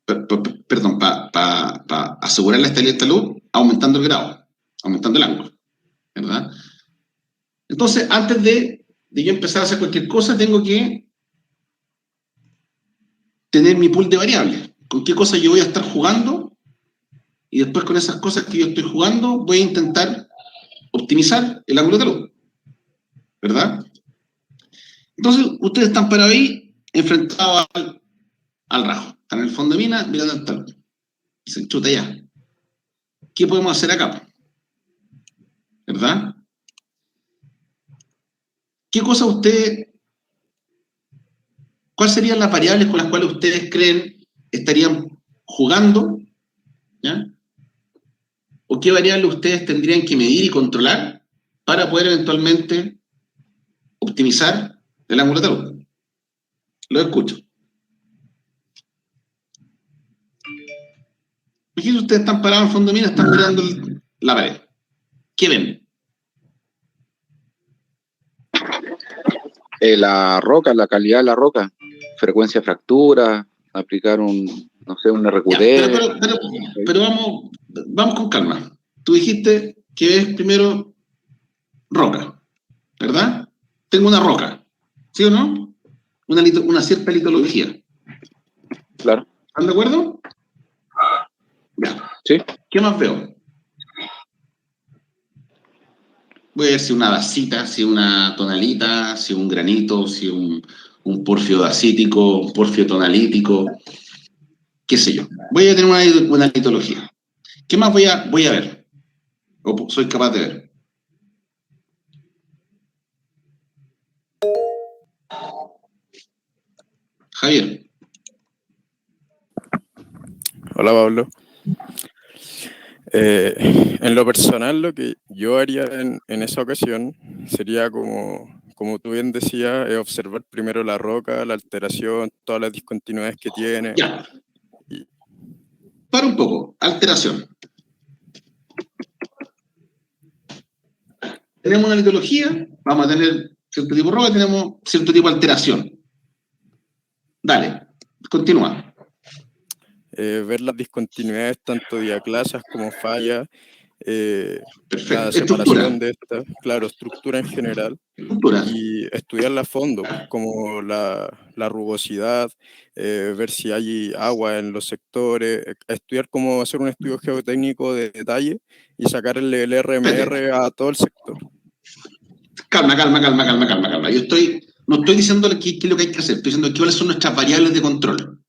Speaker 1: Perdón, para asegurar la estabilidad del talud, aumentando el grado, aumentando el ángulo, ¿verdad? Entonces, antes de yo empezar a hacer cualquier cosa, tengo que tener mi pool de variables. ¿Con qué cosas yo voy a estar jugando? Y después con esas cosas que yo estoy jugando, voy a intentar optimizar el ángulo de talud, ¿verdad? Entonces, ustedes están parados ahí, enfrentados al rajo. Están en el fondo de mina, mirando el talud. Dicen, chuta ya. ¿Qué podemos hacer acá? ¿Verdad? ¿Qué cosas ustedes, cuáles serían las variables con las cuales ustedes creen estarían jugando? ¿Ya? ¿O qué variables ustedes tendrían que medir y controlar para poder eventualmente optimizar el ángulo de talud? Lo escucho. Fíjense, ustedes están parados en el fondo de mina, están mirando la pared. ¿Qué ven?
Speaker 3: La roca, la calidad de la roca, frecuencia de fractura, aplicar un, no sé, un RQT.
Speaker 1: Ya, pero vamos con calma. Tú dijiste que es primero roca, ¿verdad? Tengo una roca, ¿sí o no? Una cierta litología.
Speaker 3: Claro.
Speaker 1: ¿Están de acuerdo? Ya.
Speaker 3: Sí.
Speaker 1: ¿Qué más veo? Voy a ver si una basita, si una tonalita, si un granito, si un porfio dacítico, un porfio tonalítico, qué sé yo. Voy a tener una litología. ¿Qué más voy a ver? ¿O soy capaz de ver? Javier.
Speaker 5: Hola Pablo. En lo personal, lo que yo haría en esa ocasión sería como tú bien decías, observar primero la roca, la alteración, todas las discontinuidades que tiene.
Speaker 1: Ya. Para un poco, alteración. Tenemos una litología, vamos a tener cierto tipo de roca, tenemos cierto tipo de alteración. Dale, continúa.
Speaker 5: Ver las discontinuidades, tanto diaclasas como fallas,
Speaker 1: Perfecto.
Speaker 5: la
Speaker 1: Estructura.
Speaker 5: separación de estas, claro, estructura en general,
Speaker 1: Estructura.
Speaker 5: y estudiarla a fondo, pues, como la rugosidad, ver si hay agua en los sectores, estudiar cómo hacer un estudio geotécnico de detalle y sacarle el RMR a todo el sector.
Speaker 1: Calma. Yo no estoy diciéndole qué es lo que hay que hacer, estoy diciendo cuáles son nuestras variables de control.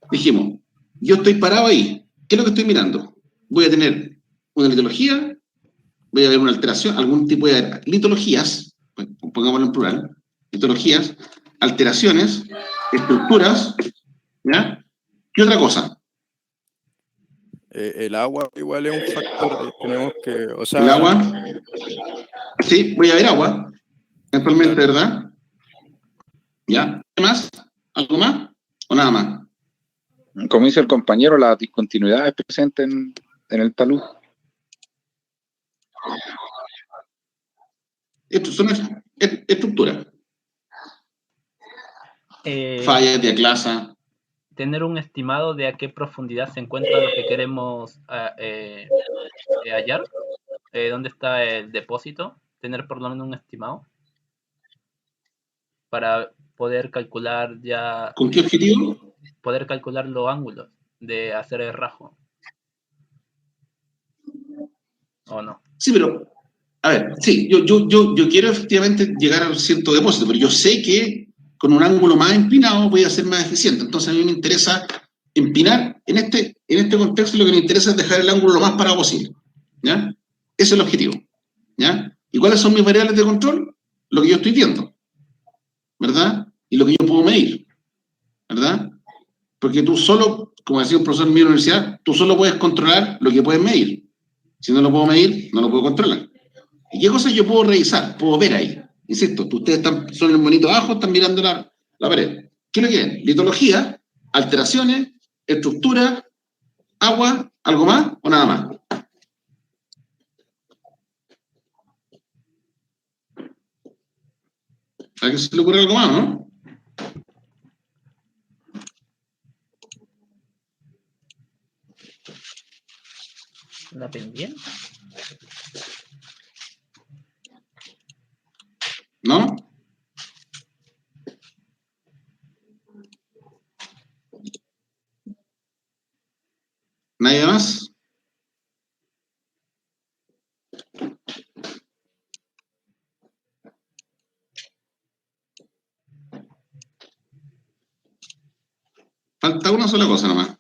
Speaker 1: Dijimos, yo estoy parado ahí, ¿qué es lo que estoy mirando? Voy a tener una litología, voy a ver una alteración, algún tipo de litologías, pongámoslo en plural, litologías, alteraciones, estructuras, ¿ya? ¿Qué otra cosa?
Speaker 5: El agua igual es un factor que tenemos que, o sea...
Speaker 1: ¿El agua? Sí, voy a ver agua, eventualmente, claro. ¿Verdad? ¿Ya? ¿Qué más? ¿Algo más? ¿O nada más?
Speaker 3: Como dice el compañero, las discontinuidades presentes en el talud.
Speaker 1: Esto son estructuras. Fallas, diaclasa.
Speaker 2: Tener un estimado de a qué profundidad se encuentra lo que queremos hallar. ¿Dónde está el depósito? Tener por lo menos un estimado para poder calcular ya...
Speaker 1: ¿Con qué objetivo?
Speaker 2: Poder calcular los ángulos de hacer el rajo. ¿O no?
Speaker 1: Sí, pero, a ver, sí, yo quiero efectivamente llegar a un cierto depósito, pero yo sé que con un ángulo más empinado voy a ser más eficiente. Entonces a mí me interesa empinar, en este contexto lo que me interesa es dejar el ángulo lo más parado posible, ¿ya? Ese es el objetivo, ¿ya? ¿Y cuáles son mis variables de control? Lo que yo estoy viendo, ¿verdad? Y lo que yo puedo medir, ¿verdad? Porque tú solo, como decía un profesor en mi universidad, tú solo puedes controlar lo que puedes medir. Si no lo puedo medir, no lo puedo controlar. ¿Y qué cosas yo puedo revisar? Puedo ver ahí. Insisto, ustedes son el monito abajo, están mirando la pared. ¿Qué es lo que ven? Litología, alteraciones, estructura, agua, algo más o nada más. ¿A alguien se le ocurre algo más, no?
Speaker 2: ¿Una pendiente?
Speaker 1: ¿No? ¿Nadie más? Falta una sola cosa nomás.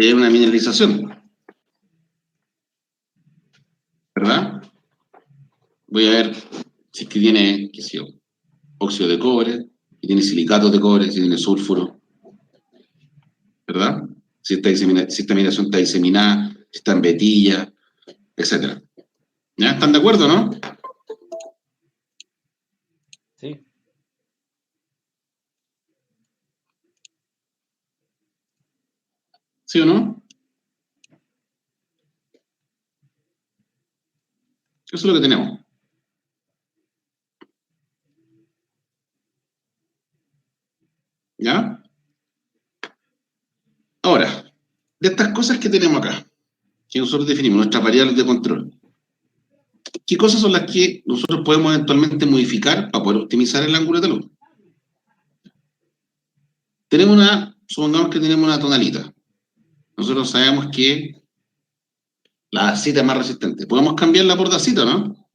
Speaker 1: Es una mineralización. ¿Verdad? Voy a ver si es que tiene, qué sé yo, óxido de cobre, si tiene silicatos de cobre, si tiene sulfuro. ¿Verdad? Si esta mineralización está diseminada, si está en vetilla, etc. ¿Ya? ¿Están de acuerdo, no?
Speaker 2: Sí.
Speaker 1: ¿Sí o no? Eso es lo que tenemos. ¿Ya? Ahora, de estas cosas que tenemos acá, que nosotros definimos, nuestras variables de control, ¿qué cosas son las que nosotros podemos eventualmente modificar para poder optimizar el ángulo de luz? Supongamos que tenemos una tonalita. Nosotros sabemos que la dacita es más resistente. ¿Podemos cambiarla por dacita, no?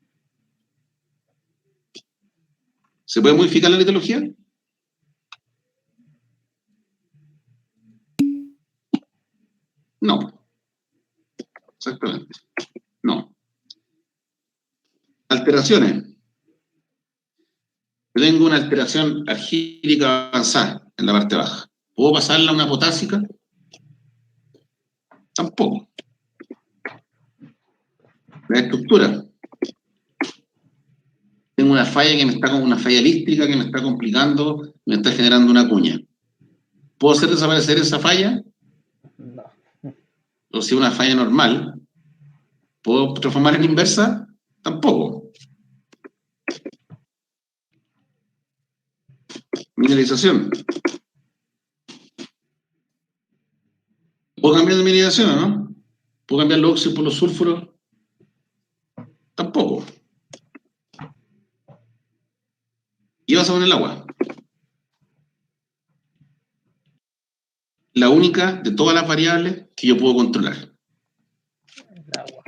Speaker 1: ¿Se puede modificar la litología? No. Exactamente. No. Alteraciones. Yo tengo una alteración argílica avanzada en la parte baja. ¿Puedo pasarla a una potásica? Tampoco. La estructura. Tengo una falla una falla eléctrica que me está complicando, me está generando una cuña. ¿Puedo hacer desaparecer esa falla?
Speaker 2: No.
Speaker 1: O si una falla normal, ¿puedo transformar en inversa? Tampoco. Mineralización. ¿Puedo cambiar de mineralización o no? ¿Puedo cambiar los óxidos por los sulfuros? Tampoco. ¿Qué pasa con el agua? La única de todas las variables que yo puedo controlar.
Speaker 2: El agua.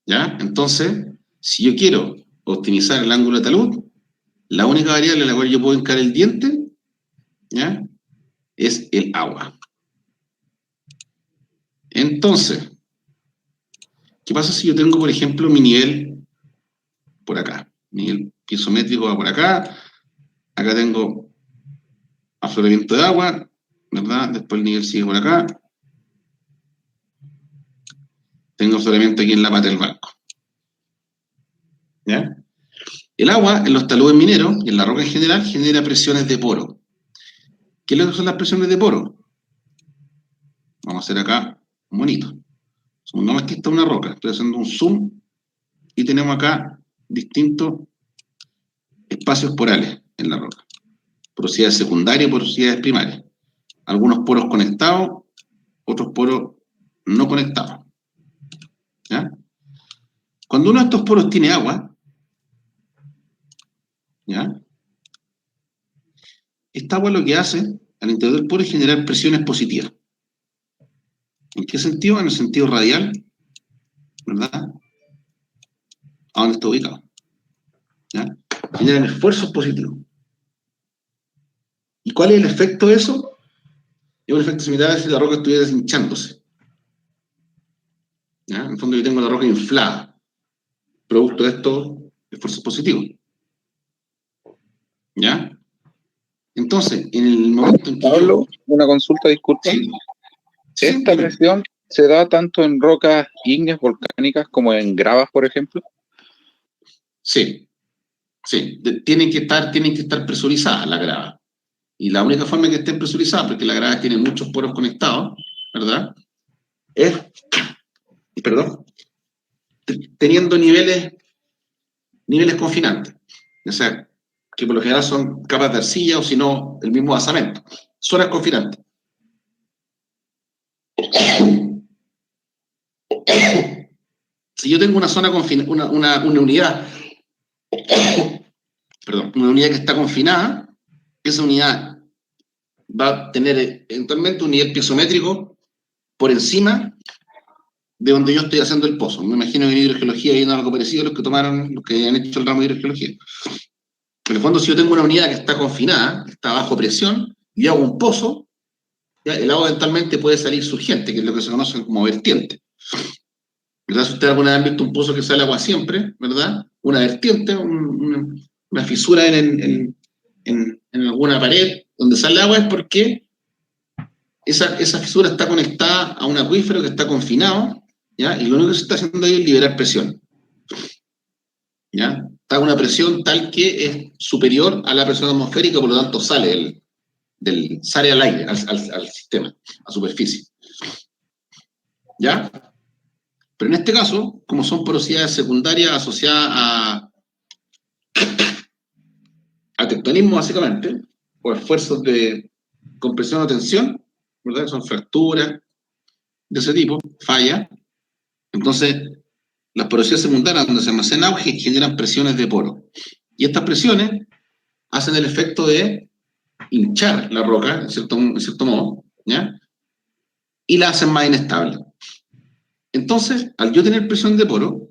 Speaker 1: ¿Ya? Entonces, si yo quiero optimizar el ángulo de talud, la única variable en la cual yo puedo hincar el diente, ¿ya?, es el agua. Entonces, ¿qué pasa si yo tengo, por ejemplo, mi nivel por acá? Mi nivel piezométrico va por acá. Acá tengo afloramiento de agua, ¿verdad? Después el nivel sigue por acá. Tengo afloramiento aquí en la pata del barco. ¿Ya? El agua en los taludes mineros y en la roca en general genera presiones de poro. ¿Qué es lo que son las presiones de poro? Vamos a hacer acá un monito. Supongamos que esta es una roca. Estoy haciendo un zoom y tenemos acá distintos espacios porales en la roca. Porosidades secundarias y porosidades primarias. Algunos poros conectados, otros poros no conectados. ¿Ya? Cuando uno de estos poros tiene agua, ¿ya?, esta agua lo que hace al interior del poro es generar presiones positivas. ¿En qué sentido? En el sentido radial, ¿verdad?, a donde está ubicado. ¿Ya? Generan esfuerzos positivos. ¿Y cuál es el efecto de eso? Es un efecto similar a si la roca estuviera hinchándose. ¿Ya? En el fondo yo tengo la roca inflada, producto de estos esfuerzos positivos. ¿Ya? Entonces, en el momento en que
Speaker 3: Pablo, una consulta, disculpa.
Speaker 1: Sí.
Speaker 3: ¿Esta presión se da tanto en rocas ígneas volcánicas como en gravas, por ejemplo?
Speaker 1: Sí, sí. Tienen que estar presurizadas las gravas. Y la única forma que estén presurizadas, porque la grava tiene muchos poros conectados, ¿verdad? Es, perdón, teniendo niveles confinantes. O sea, que por lo general son capas de arcilla o si no, el mismo basamento. Zonas confinantes. Si yo tengo una zona confinada, una unidad, perdón, una unidad que está confinada, esa unidad va a tener eventualmente un nivel piezométrico por encima de donde yo estoy haciendo el pozo. Me imagino que en hidrogeología hay algo parecido a los que han hecho el ramo de hidrogeología. En el fondo, si yo tengo una unidad que está confinada, que está bajo presión, y hago un pozo, ¿ya? El agua eventualmente puede salir surgiente, que es lo que se conoce como vertiente. ¿Verdad? Si ustedes alguna vez han visto un pozo que sale agua siempre, ¿verdad? Una vertiente, una fisura en alguna pared donde sale agua es porque esa fisura está conectada a un acuífero que está confinado, ¿ya? Y lo único que se está haciendo ahí es liberar presión, ¿ya? Está a una presión tal que es superior a la presión atmosférica, por lo tanto sale sale al aire, al sistema, a superficie. ¿Ya? Pero en este caso, como son porosidades secundarias asociadas a tectonismo, básicamente, o esfuerzos de compresión o tensión, ¿verdad? Son fracturas de ese tipo, falla. Entonces, las porosidades secundarias, donde se almacena agua, generan presiones de poro. Y estas presiones hacen el efecto de hinchar la roca, en cierto modo, ¿ya? Y la hacen más inestable. Entonces, al yo tener presión de poro,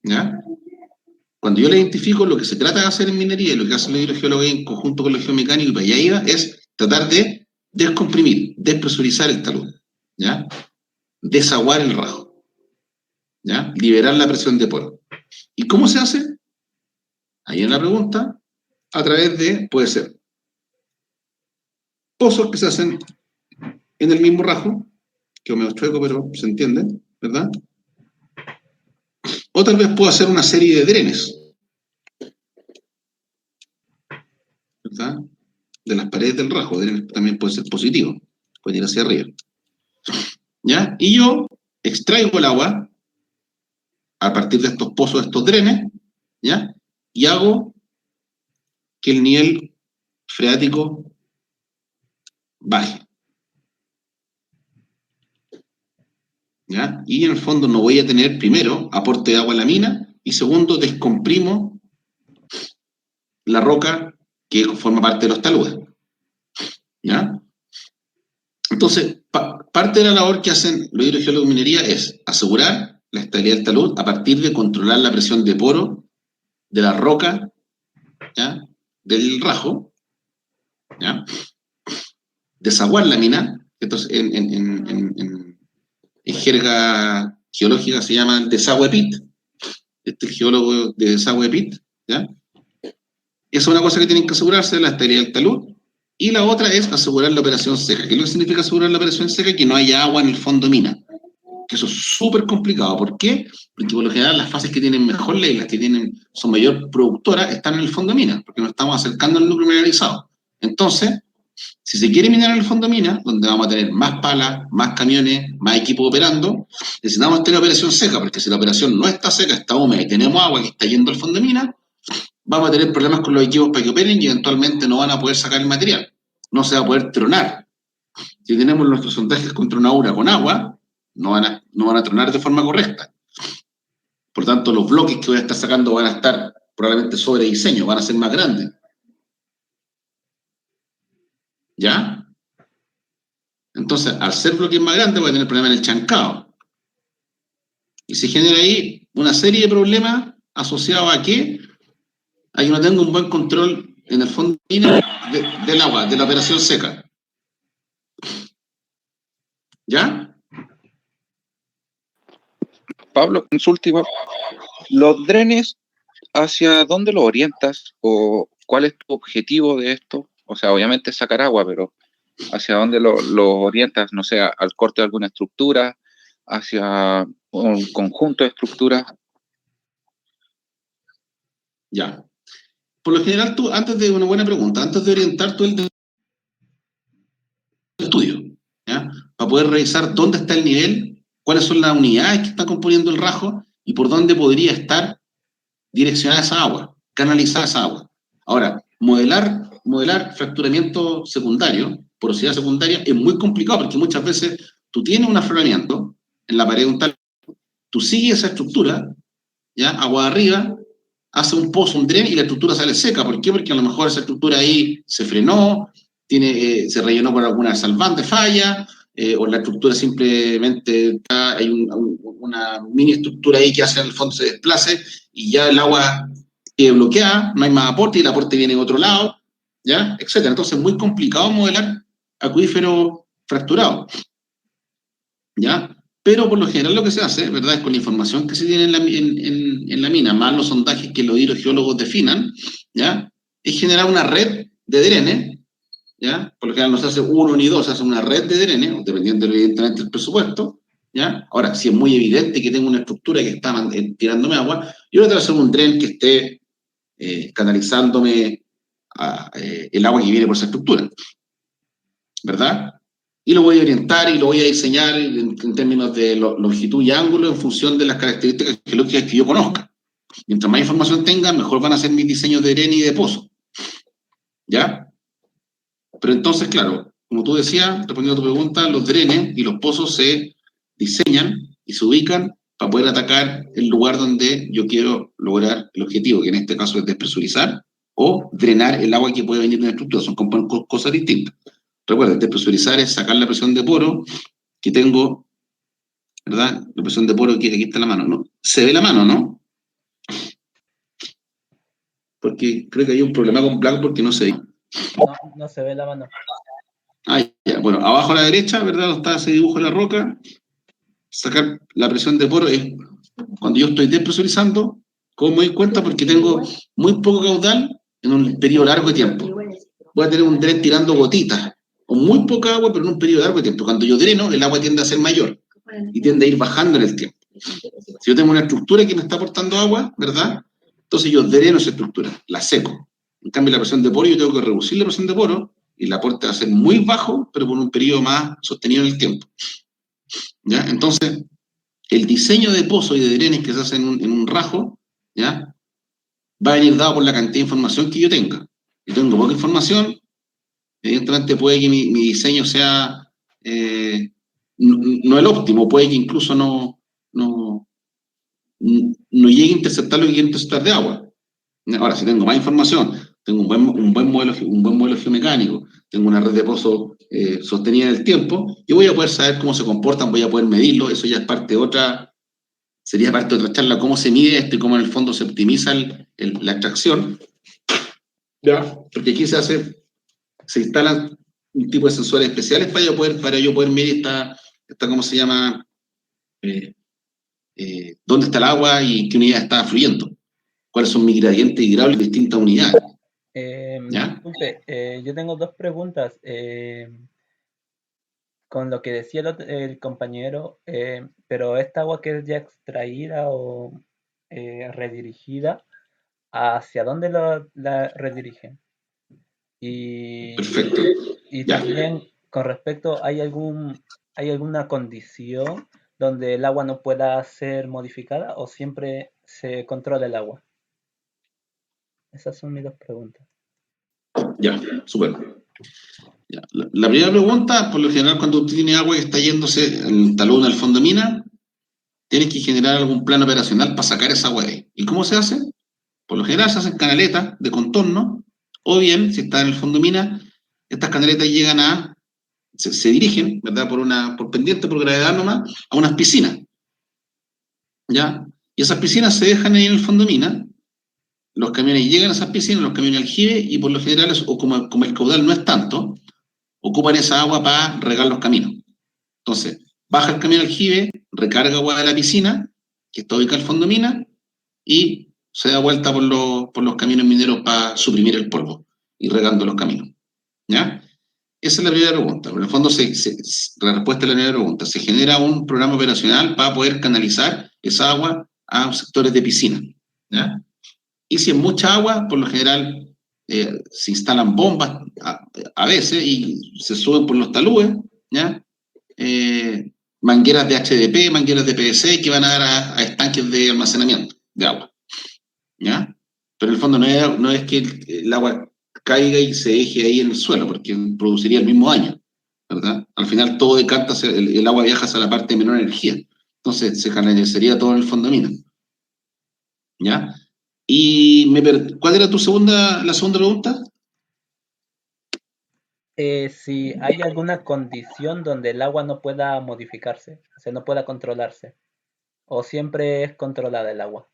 Speaker 1: ¿ya? Cuando yo la identifico, lo que se trata de hacer en minería y lo que hacen los hidrogeólogos en conjunto con los geomecánicos y para allá iba, es tratar de descomprimir, despresurizar el talud, ¿ya? Desaguar el rajo, ¿ya? Liberar la presión de poro. ¿Y cómo se hace? Ahí en la pregunta, a través de, puede ser, pozos que se hacen en el mismo rajo, que es medio chueco, pero se entiende, ¿verdad? O tal vez puedo hacer una serie de drenes, ¿verdad? De las paredes del rajo, drenes también puede ser positivo, puede ir hacia arriba, ¿ya? Y yo extraigo el agua a partir de estos pozos, de estos drenes, ¿ya? Y hago que el nivel freático baje, ¿ya? Y en el fondo no voy a tener, primero, aporte de agua a la mina, y segundo, descomprimo la roca que forma parte de los taludes, ¿ya? Entonces, parte de la labor que hacen los hidrogeólogos de minería es asegurar la estabilidad del talud a partir de controlar la presión de poro de la roca, ¿ya? Del rajo, ¿ya? Desaguar la mina, entonces en jerga geológica se llama desagüe pit, este geólogo de desagüe pit, ¿ya? Esa es una cosa que tienen que asegurarse, la estabilidad del talud, y la otra es asegurar la operación seca. ¿Qué es lo que significa asegurar la operación seca? Que no haya agua en el fondo mina, que eso es súper complicado. ¿Por qué? Porque por lo general las fases que tienen mejor ley, las que son mayor productoras, están en el fondo mina, porque nos estamos acercando al núcleo mineralizado. Entonces, si se quiere minar en el fondo mina, donde vamos a tener más palas, más camiones, más equipos operando, necesitamos tener operación seca, porque si la operación no está seca, está húmeda y tenemos agua que está yendo al fondo mina, vamos a tener problemas con los equipos para que operen y eventualmente no van a poder sacar el material. No se va a poder tronar. Si tenemos nuestros sondajes con tronadura con agua, no van a tronar de forma correcta. Por tanto, los bloques que voy a estar sacando van a estar probablemente sobre diseño, van a ser más grandes. ¿Ya? Entonces, al ser bloques más grandes, voy a tener problemas en el chancado. Y se genera ahí una serie de problemas asociados a que ahí no tengo un buen control en el fondo del agua, de la operación seca. ¿Ya?
Speaker 3: Pablo, consulta igual. ¿Los drenes hacia dónde los orientas o cuál es tu objetivo de esto? O sea, obviamente sacar agua, pero ¿hacia dónde lo orientas? No sé, al corte de alguna estructura, hacia un conjunto de estructuras.
Speaker 1: Ya. Por lo general, tú, antes de una buena pregunta, antes de orientar tú el estudio, ¿ya? Para poder revisar dónde está el nivel, cuáles son las unidades que están componiendo el rajo y por dónde podría estar direccionada esa agua, canalizar esa agua. Ahora, modelar fracturamiento secundario, porosidad secundaria, es muy complicado porque muchas veces tú tienes un afloramiento en la pared de un tal, tú sigues esa estructura, ¿ya? Agua arriba, hace un pozo, un dren y la estructura sale seca. ¿Por qué? Porque a lo mejor esa estructura ahí se frenó, se rellenó por alguna salvante falla, o la estructura simplemente hay una mini estructura ahí que hace en el fondo se desplace y ya el agua quede bloqueada, no hay más aporte y el aporte viene de otro lado, ¿ya? Etcétera. Entonces es muy complicado modelar acuífero fracturado, ¿ya? Pero por lo general lo que se hace, ¿verdad? Es con la información que se tiene en la mina, más los sondajes que los hidrogeólogos definan, ¿ya? Es generar una red de drenes, ¿ya? Por lo general no se hace uno ni dos, se hace una red de drenes, dependiendo evidentemente del presupuesto, ¿ya? Ahora, si es muy evidente que tengo una estructura que está tirándome agua, yo voy a hacer un dren que esté canalizándome el agua que viene por esa estructura, ¿verdad? Y lo voy a orientar y lo voy a diseñar en términos de longitud y ángulo en función de las características geológicas que yo conozca. Mientras más información tenga, mejor van a ser mis diseños de dren y de pozo. ¿Ya? Pero entonces, claro, como tú decías, respondiendo a tu pregunta, los drenes y los pozos se diseñan y se ubican para poder atacar el lugar donde yo quiero lograr el objetivo, que en este caso es despresurizar o drenar el agua que puede venir de una estructura. Son cosas distintas. Recuerda, despresurizar es sacar la presión de poro que tengo, ¿verdad? La presión de poro que aquí está la mano, ¿no? Se ve la mano, ¿no? Porque creo que hay un problema con Black porque no se ve.
Speaker 2: No se ve la mano.
Speaker 1: Ah, ya. Bueno, abajo a la derecha, ¿verdad? Está ese dibujo en la roca. Sacar la presión de poro es cuando yo estoy despresurizando, ¿cómo me doy cuenta? Porque tengo muy poco caudal en un periodo largo de tiempo. Voy a tener un dren tirando gotitas, o muy poca agua, pero en un periodo largo de tiempo. Cuando yo dreno, el agua tiende a ser mayor y tiende a ir bajando en el tiempo. Si yo tengo una estructura que me está aportando agua, ¿verdad? Entonces yo dreno esa estructura, la seco. En cambio, la presión de poro, yo tengo que reducir la presión de poro y el aporte va a ser muy bajo, pero por un periodo más sostenido en el tiempo. ¿Ya? Entonces, el diseño de pozo y de drenes que se hacen en un rajo, ¿ya? Va a venir dado por la cantidad de información que yo tenga. Si tengo poca información, evidentemente puede que mi diseño sea no el óptimo, puede que incluso no llegue a interceptar lo que quiero interceptar de agua. Ahora, si tengo más información, tengo un buen modelo geomecánico, tengo una red de pozos sostenida en el tiempo, yo voy a poder saber cómo se comportan, voy a poder medirlo, eso ya es parte de otra, sería parte de otra charla, cómo se mide esto y cómo en el fondo se optimiza la extracción. ¿Ya? Porque aquí se instalan un tipo de sensores especiales para yo poder medir esta ¿cómo se llama? Dónde está el agua y qué unidad está fluyendo. Cuáles son mis gradientes hidráulicos de distintas unidades.
Speaker 2: Disculpe, yo tengo dos preguntas. Con lo que decía el compañero, pero esta agua que es ya extraída o redirigida, ¿hacia dónde la redirigen?
Speaker 1: Perfecto.
Speaker 2: Y también con respecto, ¿hay alguna condición donde el agua no pueda ser modificada o siempre se controla el agua? Esas son mis dos preguntas.
Speaker 1: Ya, súper. Ya. La primera pregunta, por lo general, cuando usted tiene agua que está yéndose el talón al fondo de mina, tienes que generar algún plan operacional para sacar esa agua de ahí. ¿Y cómo se hace? Por lo general se hacen canaletas de contorno, o bien, si está en el fondo de mina, estas canaletas se dirigen, ¿verdad? Por pendiente, por gravedad nomás, a unas piscinas. ¿Ya? Y esas piscinas se dejan ahí en el fondo de mina, los camiones llegan a esas piscinas, los camiones aljibe, y por lo general, o como el caudal no es tanto, ocupan esa agua para regar los caminos. Entonces, baja el camión aljibe, recarga agua de la piscina, que está ubicada al fondo de mina, y se da vuelta por los camiones mineros para suprimir el polvo, y regando los caminos. ¿Ya? Esa es la primera pregunta. En el fondo, la respuesta a la primera pregunta, se genera un programa operacional para poder canalizar esa agua a sectores de piscina. ¿Ya? Y si es mucha agua, por lo general se instalan bombas a veces y se suben por los taludes, ¿ya? Mangueras de HDP, mangueras de PVC que van a dar a estanques de almacenamiento de agua, ¿ya? Pero en el fondo no es que el agua caiga y se deje ahí en el suelo, porque produciría el mismo daño, ¿verdad? Al final todo decanta, el agua viaja hacia la parte de menor energía, entonces se canalizaría todo en el fondo de mina, ¿ya? Y ¿cuál era la segunda pregunta?
Speaker 2: Si hay alguna condición donde el agua no pueda modificarse, o sea, no pueda controlarse, o siempre es controlada el agua,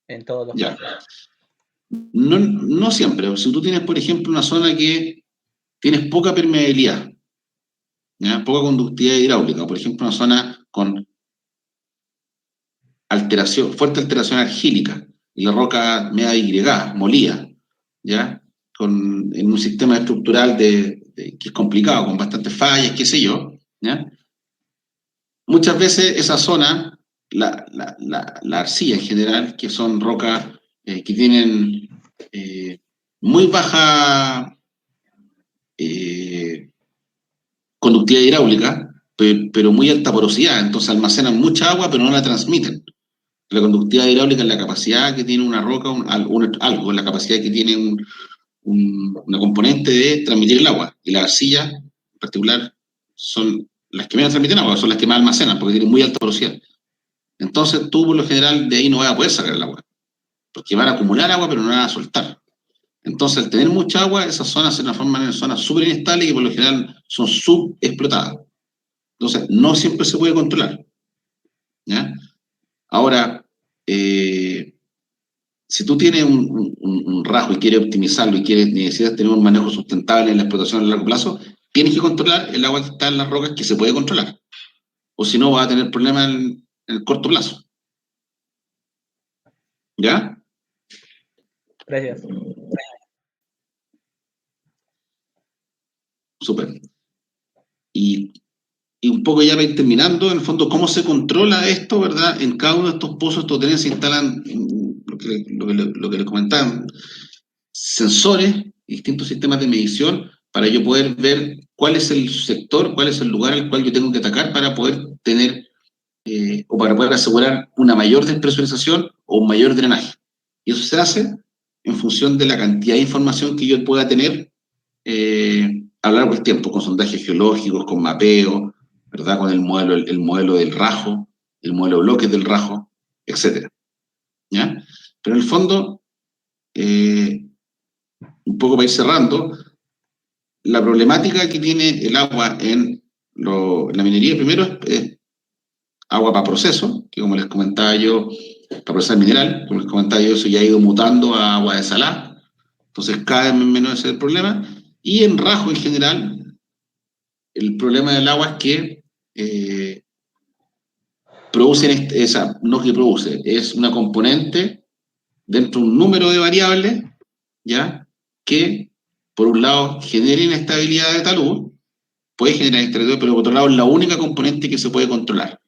Speaker 2: en todos los
Speaker 1: Ya.
Speaker 2: casos.
Speaker 1: No siempre. Si tú tienes, por ejemplo, una zona que tienes poca permeabilidad, ¿ya? Poca conductividad hidráulica, por ejemplo, una zona con fuerte alteración argílica, y la roca media digregada, molida, ¿ya? En un sistema estructural que es complicado, con bastantes fallas, qué sé yo, ¿ya? Muchas veces esa zona, la arcilla en general, que son rocas que tienen muy baja conductividad hidráulica, pero muy alta porosidad, entonces almacenan mucha agua, pero no la transmiten. La conductividad hidráulica es la capacidad que tiene una roca, algo, la capacidad que tiene una componente de transmitir el agua. Y las arcillas, en particular, son las que menos transmiten agua, son las que más almacenan, porque tienen muy alta porosidad. Entonces tú, por lo general, de ahí no vas a poder sacar el agua, porque van a acumular agua, pero no la van a soltar. Entonces, al tener mucha agua, esas zonas se transforman en zonas súper inestables y por lo general son subexplotadas. Entonces, no siempre se puede controlar, ¿ya? Ahora, si tú tienes un rasgo y quieres optimizarlo y necesitas tener un manejo sustentable en la explotación a largo plazo, tienes que controlar el agua que está en las rocas, que se puede controlar. O si no, vas a tener problemas en el corto plazo. ¿Ya?
Speaker 2: Gracias.
Speaker 1: Súper. Y un poco ya para ir terminando, en el fondo, ¿cómo se controla esto, verdad? En cada uno de estos pozos, estos drenes se instalan, lo que les comentaban, sensores, distintos sistemas de medición, para yo poder ver cuál es el sector, cuál es el lugar al cual yo tengo que atacar para poder tener, o para poder asegurar una mayor despresurización o un mayor drenaje. Y eso se hace en función de la cantidad de información que yo pueda tener a lo largo del tiempo, con sondajes geológicos, con mapeo, ¿verdad? Con el modelo del rajo, el modelo de bloques del rajo, etc. ¿Ya? Pero en el fondo, un poco para ir cerrando, la problemática que tiene el agua en la minería, primero, es agua para proceso, que como les comentaba yo, para procesar mineral, como les comentaba yo, eso ya ha ido mutando a agua desalada, entonces cada vez menos ese es el problema. Y en rajo en general, el problema del agua es que producen, no que produce, es una componente dentro de un número de variables, ¿ya? Que, por un lado, genera inestabilidad de talud, puede generar inestabilidad, pero por otro lado es la única componente que se puede controlar.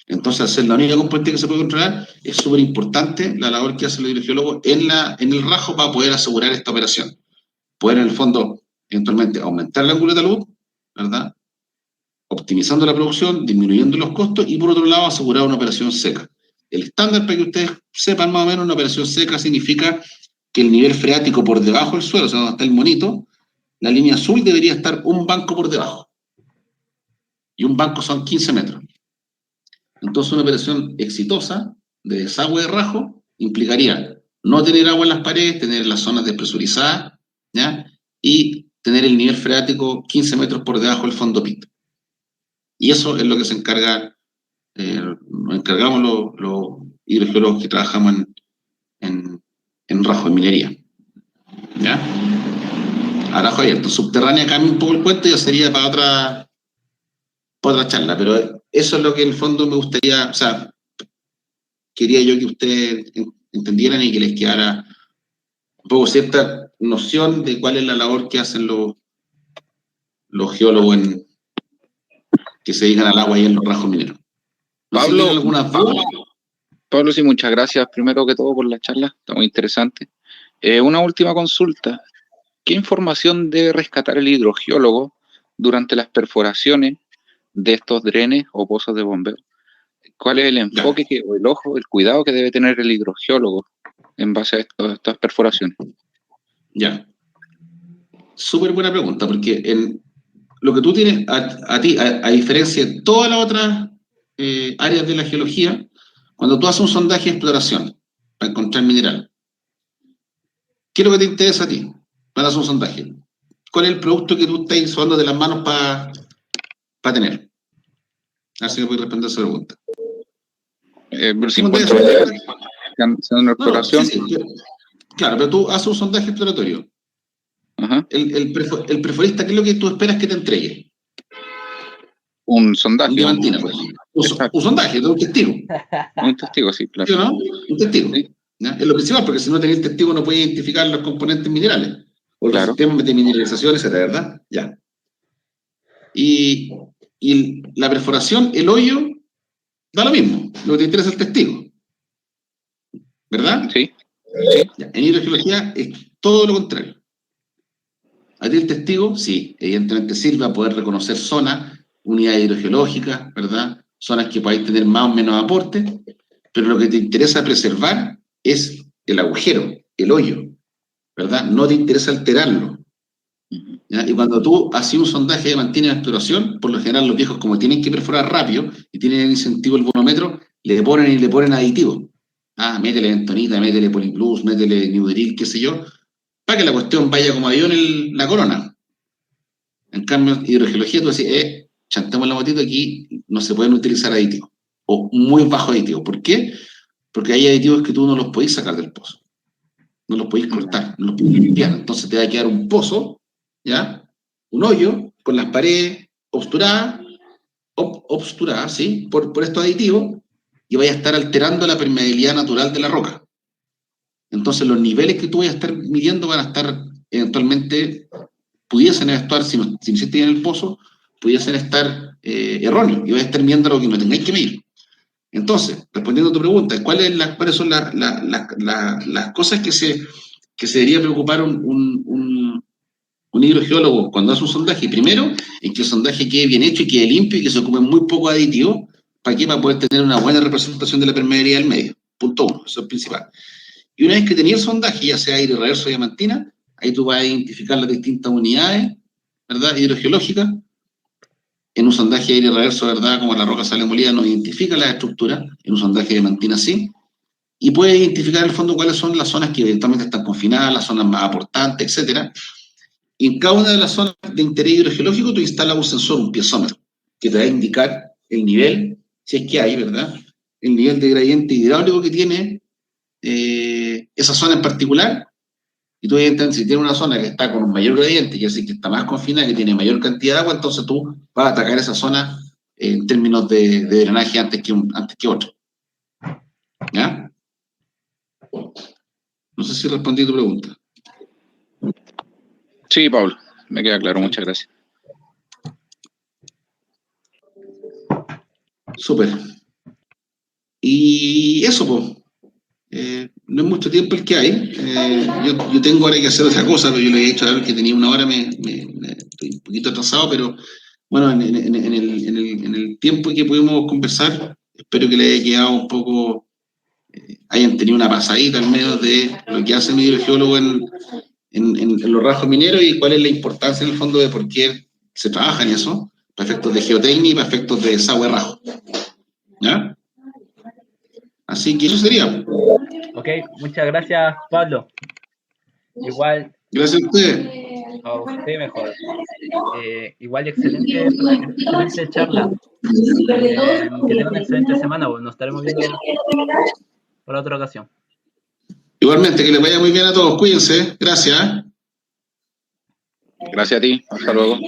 Speaker 1: Entonces, al ser la única componente que se puede controlar, es súper importante la labor que hace el hidrogeólogo en el rajo para poder asegurar esta operación. Poder, en el fondo, eventualmente aumentar el ángulo de talud, ¿verdad? Optimizando la producción, disminuyendo los costos y por otro lado asegurar una operación seca. El estándar, para que ustedes sepan más o menos, una operación seca significa que el nivel freático por debajo del suelo, o sea, donde está el monito, la línea azul debería estar un banco por debajo. Y un banco son 15 metros. Entonces una operación exitosa de desagüe de rajo implicaría no tener agua en las paredes, tener las zonas despresurizadas, ¿ya? Y tener el nivel freático 15 metros por debajo del fondo pit. Y eso es lo que se encarga, nos encargamos los hidrogeólogos que trabajamos en rajo, en minería. ¿Ya? A rajo abierto. Subterránea cambia un poco el cuento y ya sería para otra charla, pero eso es lo que en el fondo me gustaría, o sea, quería yo que ustedes entendieran y que les quedara un poco cierta noción de cuál es la labor que hacen los geólogos que se dedican al agua y en los rajos mineros. No sé si
Speaker 3: Pablo,
Speaker 1: tienen alguna duda.
Speaker 3: Pablo, sí, muchas gracias primero que todo por la charla, está muy interesante. Una última consulta. ¿Qué información debe rescatar el hidrogeólogo durante las perforaciones de estos drenes o pozos de bombeo? ¿Cuál es el enfoque o el ojo, el cuidado que debe tener el hidrogeólogo en base a estas perforaciones?
Speaker 1: Ya. Súper buena pregunta, porque lo que tú tienes a diferencia de todas las otras áreas de la geología, cuando tú haces un sondaje de exploración para encontrar mineral, ¿qué es lo que te interesa a ti para hacer un sondaje? ¿Cuál es el producto que tú estás sudando de las manos para tener? A ver si me puedes responder esa pregunta.
Speaker 3: Si encuentro haciendo una exploración.
Speaker 1: Sí, claro, pero tú haces un sondaje exploratorio.
Speaker 3: Ajá.
Speaker 1: El preforista, ¿qué es lo que tú esperas que te entregue?
Speaker 3: Un sondaje.
Speaker 1: Un diamantina, por ejemplo. Un sondaje, un testigo.
Speaker 3: Un testigo, sí, claro.
Speaker 1: ¿Sí o no? Un testigo.
Speaker 3: Sí.
Speaker 1: Es lo principal, porque si no tenés testigo no puedes identificar los componentes minerales o los
Speaker 3: Claro.
Speaker 1: sistemas de mineralización, etcétera, ¿verdad? Ya. Y la perforación, el hoyo, da lo mismo. Lo que te interesa es el testigo. ¿Verdad?
Speaker 3: Sí.
Speaker 1: Ya. En hidrogeología es todo lo contrario. A ti el testigo, sí, evidentemente sirve a poder reconocer zonas, unidades hidrogeológicas, ¿verdad? Zonas que podáis tener más o menos aporte, pero lo que te interesa preservar es el agujero, el hoyo, ¿verdad? No te interesa alterarlo. ¿Ya? Y cuando tú haces un sondaje de mantiene la exploración, por lo general los viejos, como tienen que perforar rápido y tienen el incentivo el bonómetro, le ponen aditivos. Métele bentonita, métele poliplus, métele niuderil, qué sé yo, para que la cuestión vaya como avión en la corona. En cambio, en hidrogeología tú decís, chantemos la motito, aquí no se pueden utilizar aditivos, o muy bajo aditivos. ¿Por qué? Porque hay aditivos que tú no los podés sacar del pozo, no los podés cortar, no los podés limpiar, entonces te va a quedar un pozo, ¿ya? Un hoyo con las paredes obsturadas, ¿sí? Por estos aditivos, y vaya a estar alterando la permeabilidad natural de la roca. Entonces los niveles que tú vayas a estar midiendo van a estar eventualmente, pudiesen estar, si no hiciste bien el pozo, pudiesen estar erróneos, y vais a estar midiendo lo que no tengáis que medir. Entonces, respondiendo a tu pregunta, ¿cuáles son las cosas que se debería preocupar un hidrogeólogo cuando hace un sondaje? Primero, en que el sondaje quede bien hecho y quede limpio y que se ocupe muy poco aditivo. ¿Para qué? Para poder tener una buena representación de la permeabilidad del medio. Punto uno, eso es principal. Y una vez que tenías el sondaje, ya sea aire reverso o diamantina, ahí tú vas a identificar las distintas unidades, ¿verdad? Hidrogeológicas. En un sondaje de aire reverso, ¿verdad? Como la roca sale molida, no identifica las estructuras. En un sondaje de diamantina sí. Y puedes identificar en el fondo cuáles son las zonas que eventualmente están confinadas, las zonas más aportantes, etc. Y en cada una de las zonas de interés hidrogeológico tú instalas un sensor, un piezómetro, que te va a indicar el nivel, si es que hay, ¿verdad? El nivel de gradiente hidráulico que tiene esa zona en particular. Y tú, evidentemente, si tienes una zona que está con un mayor gradiente, quiere decir que está más confinada, que tiene mayor cantidad de agua, entonces tú vas a atacar esa zona en términos de drenaje antes que otro. ¿Ya? No sé si respondí tu pregunta.
Speaker 3: Sí, Pablo, me queda claro, muchas gracias.
Speaker 1: Súper. Y eso, pues. No es mucho tiempo el que hay. Yo tengo ahora que hacer otra cosa, pero yo le he dicho a ver que tenía una hora, estoy un poquito atrasado, pero bueno, en el tiempo que pudimos conversar, espero que le haya quedado un poco, hayan tenido una pasadita al menos de lo que hace el hidrogeólogo en los rajos mineros y cuál es la importancia en el fondo de por qué se trabaja en eso, para efectos de geotecnia y para efectos de desagüe rajo. ¿Ya? Así que eso sería.
Speaker 2: Ok, muchas gracias, Pablo. Igual,
Speaker 1: Gracias a ustedes.
Speaker 2: a usted mejor. Igual, excelente charla. Que tenga una excelente semana. Nos estaremos viendo por otra ocasión.
Speaker 1: Igualmente, que les vaya muy bien a todos. Cuídense. Gracias.
Speaker 3: Gracias a ti. Hasta luego.